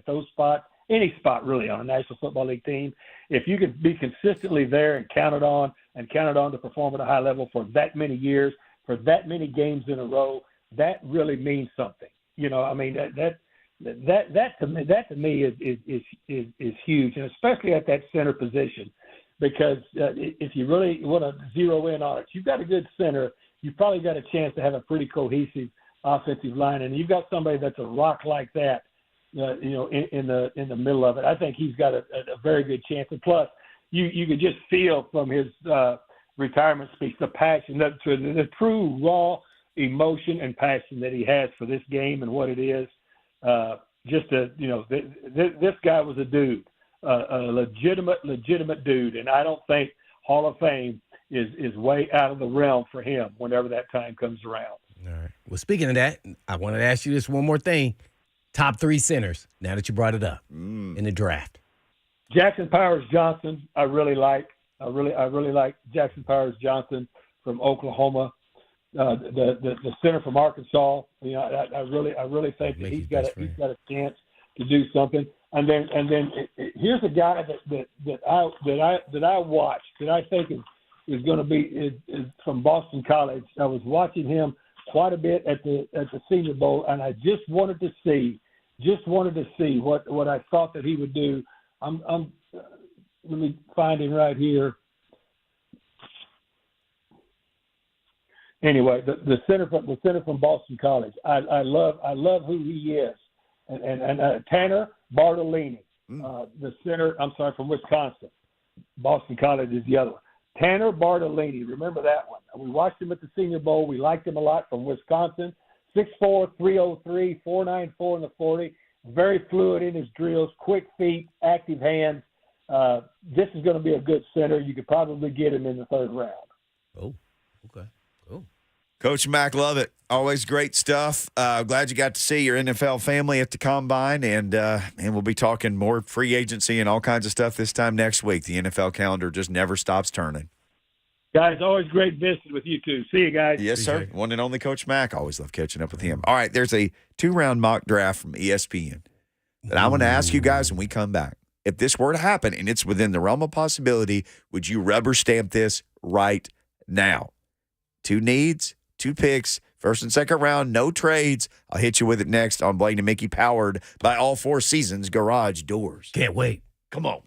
those spots, any spot really on a National Football League team. If you could be consistently there and counted on to perform at a high level for that many years, for that many games in a row, that really means something. I mean that to me is huge, and especially at that center position. Because if you really want to zero in on it, you've got a good center. You've probably got a chance to have a pretty cohesive offensive line, and you've got somebody that's a rock like that, in the middle of it. I think he's got a very good chance. And plus, you could just feel from his retirement speech the passion, the true raw emotion and passion that he has for this game and what it is. This guy was a dude. A legitimate dude, and I don't think Hall of Fame is way out of the realm for him whenever that time comes around. All right. Well, speaking of that, I wanted to ask you this one more thing. Top 3 centers, now that you brought it up, in the draft. Jackson Powers Johnson, I really like. I really like Jackson Powers Johnson from Oklahoma. The center from Arkansas. I really think that he's got a chance to do something. Here's a guy that I watched that I think is going to be is from Boston College. I was watching him quite a bit at the Senior Bowl, and I just wanted to see what I thought that he would do. Let me find him right here. Anyway, the center from Boston College. I love who he is, and Tanner Bartolini, the center. I'm sorry, from Wisconsin. Boston College is the other one. Tanner Bartolini, remember that one? We watched him at the Senior Bowl. We liked him a lot from Wisconsin. 6'4", 303, 494 in the 40. Very fluid in his drills, quick feet, active hands. This is going to be a good center. You could probably get him in the third round. Oh, okay. Cool. Coach Mack, love it. Always great stuff. Glad you got to see your NFL family at the Combine, and we'll be talking more free agency and all kinds of stuff this time next week. The NFL calendar just never stops turning. Guys, always great visiting with you two. See you guys. Yes, sir. One and only Coach Mack. Always love catching up with him. All right, there's a 2-round mock draft from ESPN that I want to ask you guys when we come back. If this were to happen and it's within the realm of possibility, would you rubber stamp this right now? 2 needs, 2 picks, first and second round, no trades. I'll hit you with it next on Blaine and Mickey, powered by All Four Seasons Garage Doors. Can't wait. Come on.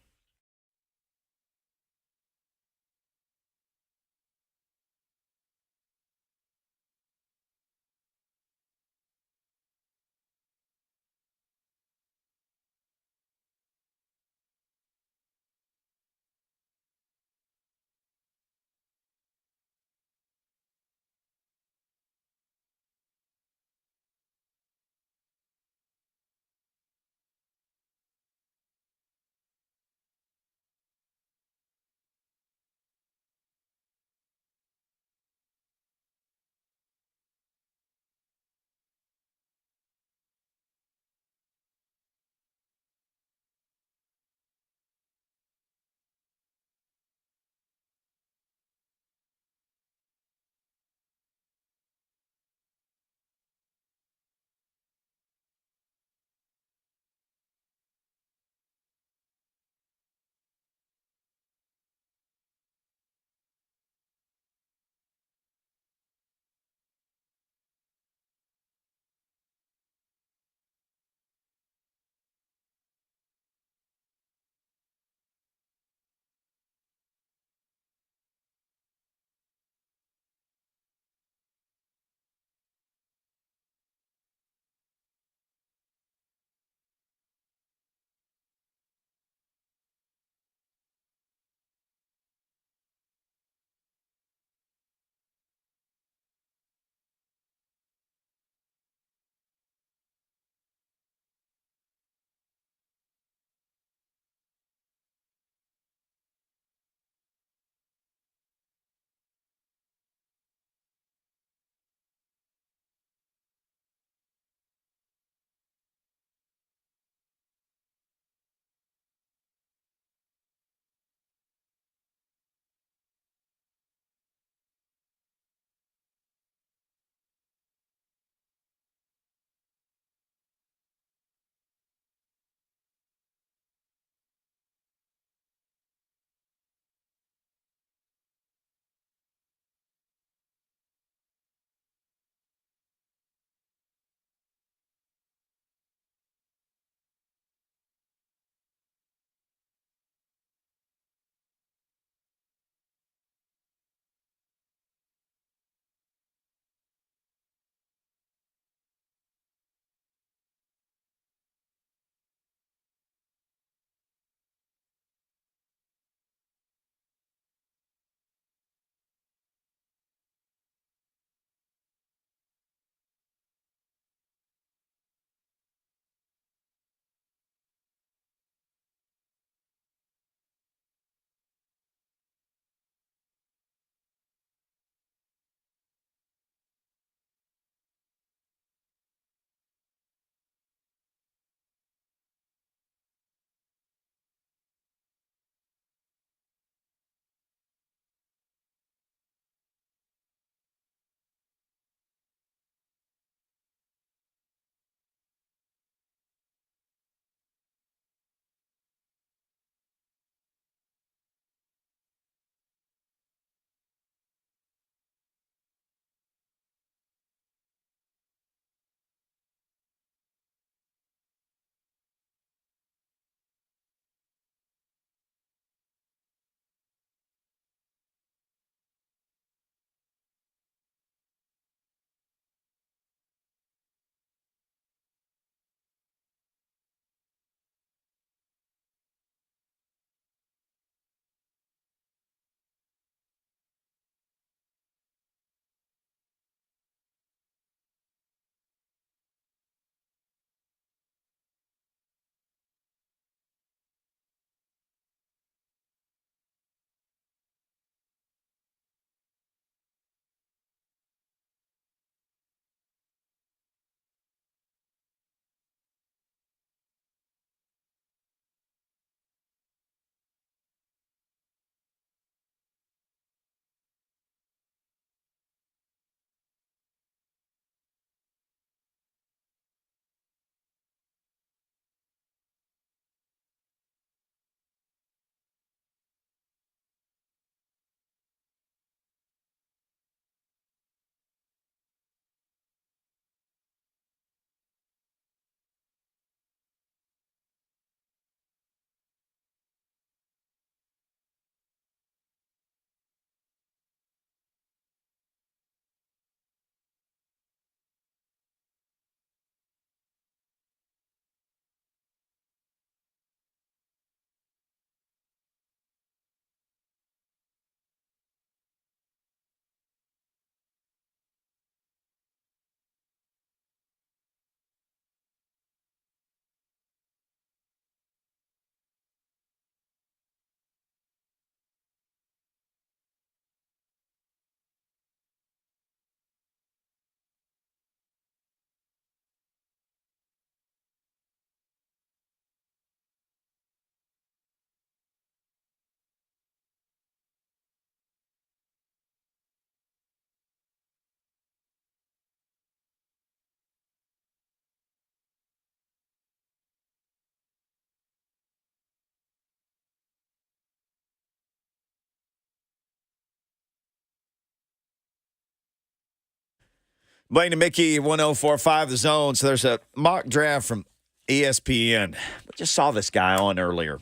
Blaine and Mickey, 1045 The Zone. So there's a mock draft from ESPN. I just saw this guy on earlier.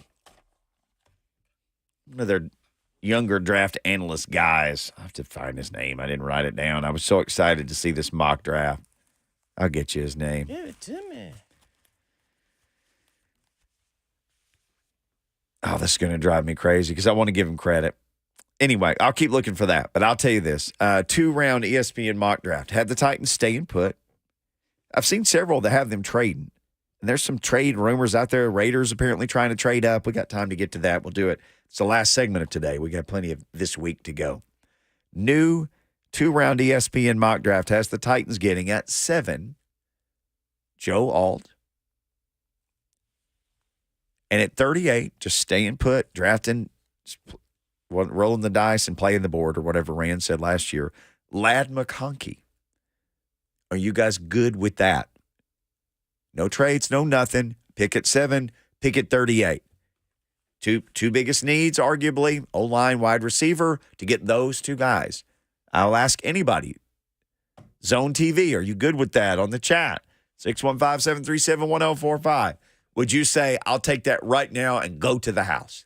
One of their younger draft analyst guys. I have to find his name. I didn't write it down. I was so excited to see this mock draft. I'll get you his name. Give it to me. Oh, this is going to drive me crazy because I want to give him credit. Anyway, I'll keep looking for that. But I'll tell you this. 2-round ESPN mock draft. Had the Titans staying put. I've seen several that have them trading. And there's some trade rumors out there. Raiders apparently trying to trade up. We got time to get to that. We'll do it. It's the last segment of today. We got plenty of this week to go. New 2-round ESPN mock draft has the Titans getting at 7, Joe Alt. And at 38, just staying put, drafting, rolling the dice and playing the board or whatever Rand said last year, Ladd McConkey. Are you guys good with that? No trades, no nothing. Pick at 7, pick at 38. Two biggest needs, arguably, O-line, wide receiver, to get those 2 guys. I'll ask anybody. Zone TV, are you good with that on the chat? 615-737-1045. Would you say, I'll take that right now and go to the house?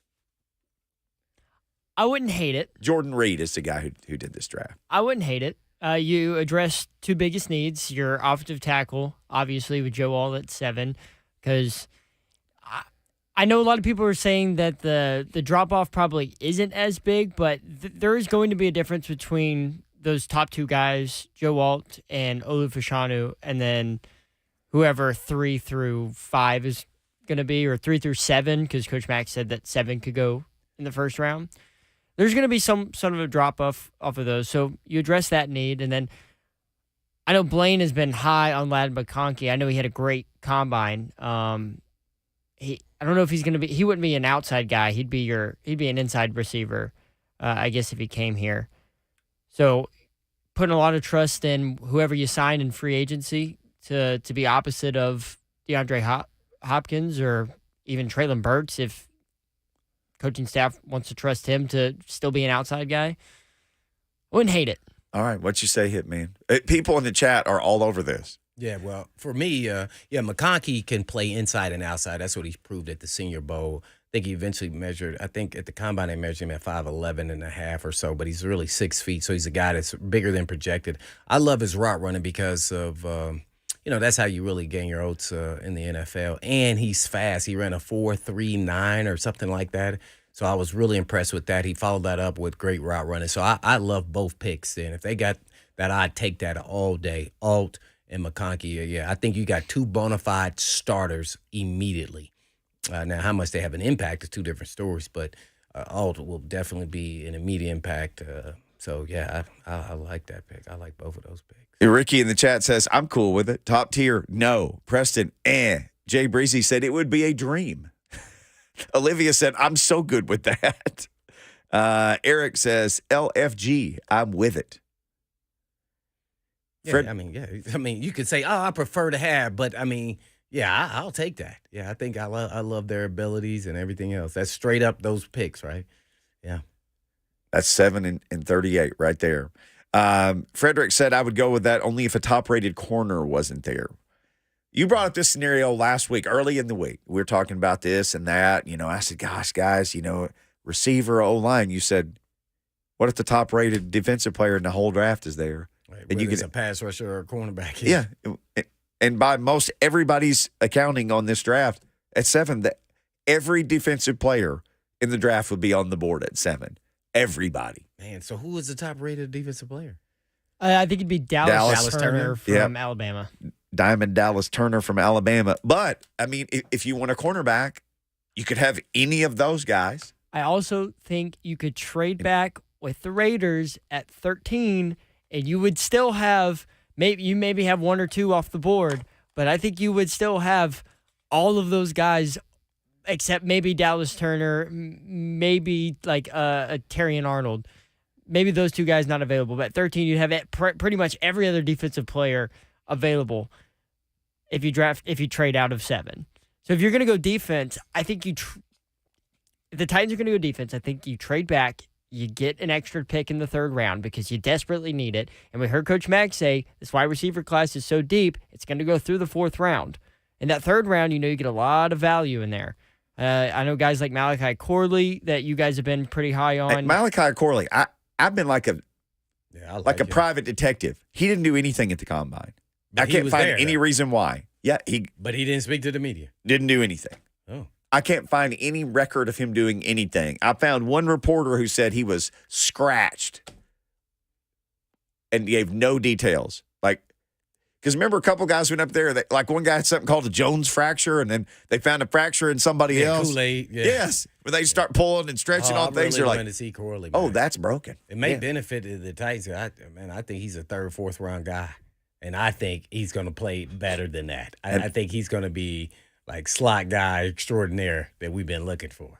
I wouldn't hate it. Jordan Reed is the guy who did this draft. I wouldn't hate it. You address 2 biggest needs. Your offensive tackle, obviously, with Joe Alt at 7, because I know a lot of people are saying that the drop-off probably isn't as big, but there is going to be a difference between those top 2 guys, Joe Alt and Olu Fashanu, and then whoever 3 through 5 is going to be, or 3 through 7, because Coach Mack said that 7 could go in the first round. There's going to be some sort of a drop-off of those, so you address that need, and then I know Blaine has been high on Ladd McConkey. I know he had a great combine. I don't know if he's going to be. He wouldn't be an outside guy. He'd be an inside receiver, I guess, if he came here. So, putting a lot of trust in whoever you sign in free agency to be opposite of DeAndre Hopkins or even Treylon Burks, if coaching staff wants to trust him to still be an outside guy. I wouldn't hate it. All right, what you say, Hitman? People in the chat are all over this. Yeah, well, for me, McConkey can play inside and outside. That's what he proved at the Senior Bowl. I think he eventually measured, at the combine they measured him at 5'11 and a half or so, but he's really 6 feet, so he's a guy that's bigger than projected. I love his route running because of, that's how you really gain your oats in the NFL. And he's fast. He ran a 4.39 or something like that. So I was really impressed with that. He followed that up with great route running. So I love both picks. And if they got that, I'd take that all day. Alt and McConkey, yeah, I think you got 2 bona fide starters immediately. Now, how much they have an impact is 2 different stories, but Alt will definitely be an immediate impact. So, yeah, I like that pick. I like both of those picks. Ricky in the chat says, I'm cool with it. Top tier, no. Preston, Jay Breezy said it would be a dream. Olivia said, I'm so good with that. Eric says, LFG, I'm with it. Yeah, I mean, you could say, I prefer to have, but I mean, yeah, I'll take that. Yeah, I think I love their abilities and everything else. That's straight up those picks, right? Yeah. That's 7 and 38 right there. Frederick said I would go with that only if a top-rated corner wasn't there. You brought up this scenario last week, early in the week. We were talking about this and that. I said, gosh, guys, receiver, O-line. You said, what if the top-rated defensive player in the whole draft is there? Right, and you get a pass rusher or a cornerback. Yeah. And by most everybody's accounting on this draft, at 7, that every defensive player in the draft would be on the board at 7. Everybody. Man, so who is the top-rated defensive player? I think it'd be Dallas Turner from Alabama. Diamond Dallas Turner from Alabama. But, I mean, if you want a cornerback, you could have any of those guys. I also think you could trade back with the Raiders at 13, and you would still have maybe have 1 or 2 off the board, but I think you would still have all of those guys except maybe Dallas Turner, maybe like a Terrion Arnold. Maybe those 2 guys not available. But at 13, you'd have pretty much every other defensive player available if you trade out of 7. So if you're going to go defense, I think if the Titans are going to go defense, I think you trade back, you get an extra pick in the third round because you desperately need it. And we heard Coach Mack say this wide receiver class is so deep, it's going to go through the fourth round. In that third round, you get a lot of value in there. I know guys like Malachi Corley that you guys have been pretty high on. Hey, Malachi Corley, I've been like a him. private detective. He didn't do anything at the combine. But I can't find any reason why. Yeah, But he didn't speak to the media. Didn't do anything. Oh. I can't find any record of him doing anything. I found one reporter who said he was scratched and gave no details. Because remember a couple guys went up there, one guy had something called a Jones fracture, and then they found a fracture in somebody else. Kool-Aid. Yeah. Yes. When they start pulling and stretching on things, they're they're to see Corley, oh, that's broken. It may benefit the Titans. I think he's a third, fourth round guy. And I think he's going to play better than that. I think he's going to be like slot guy extraordinaire that we've been looking for.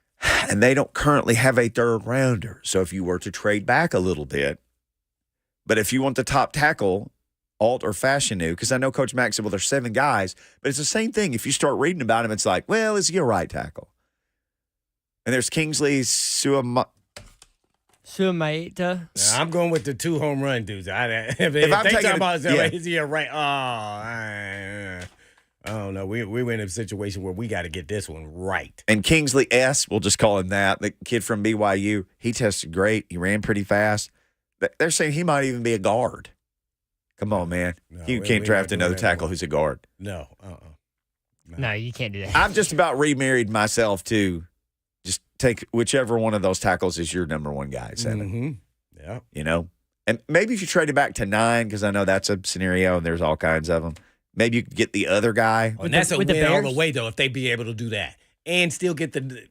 And they don't currently have a third rounder. So if you were to trade back a little bit, but if you want the top tackle, Alt or Fashanu, because I know Coach Mack said, well, there's 7 guys, but it's the same thing. If you start reading about him, it's like, well, is he a right tackle? And there's Kingsley Suamaita. I'm going with the 2 home run dudes. If they talk about is he a right? I don't know. We're in a situation where we got to get this one right. And Kingsley S., we'll just call him that, the kid from BYU, he tested great. He ran pretty fast. They're saying he might even be a guard. Come on, man. No, you can't draft another tackle who's a guard. No. No, you can't do that. I've just about remarried myself to just take whichever one of those tackles is your number one guy, 7. Yeah. And maybe if you trade it back to 9, because I know that's a scenario and there's all kinds of them, maybe you could get the other guy. And that's a win all the way, though, if they be able to do that. And still get the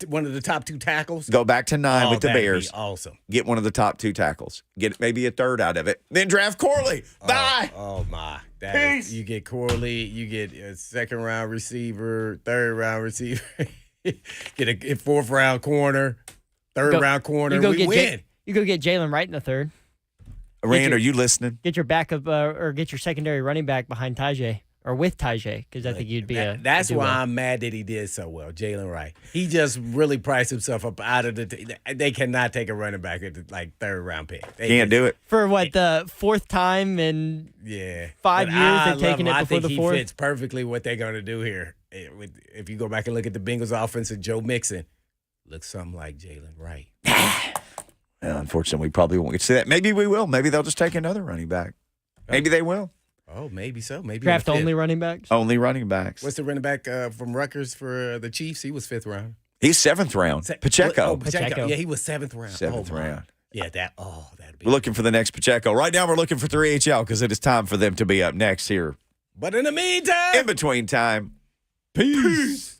one of the top 2 tackles. Go back to 9 with the Bears. Be awesome. Get one of the top 2 tackles. Get maybe a third out of it. Then draft Corley. Bye. Oh my. You get Corley. You get a second round receiver, third round receiver. Get a 4th round corner, third round corner. We win. You go get Jalen Wright in the third. Rand, are you listening? Get your backup or get your secondary running back behind Tajay. Or with Tajay, because I think you'd be That's why I'm mad that he did so well, Jalen Wright. He just really priced himself up out of they cannot take a running back at the 3rd round pick. They can't do it. For the 4th time in 5 years they've taken it before the 4th? I think he fits perfectly what they're going to do here. If you go back and look at the Bengals offense and Joe Mixon, looks something like Jalen Wright. Well, unfortunately, we probably won't get to see that. Maybe we will. Maybe they'll just take another running back. Maybe they will. Oh, maybe so. Maybe draft only running backs. Only running backs. What's the running back from Rutgers for the Chiefs? He was 5th round. He's 7th round. Pacheco. Pacheco. Yeah, he was 7th round. 7th round. Yeah, that'd be. We're looking for the next Pacheco. Right now, we're looking for 3HL because it is time for them to be up next here. But in the meantime, in between time, peace.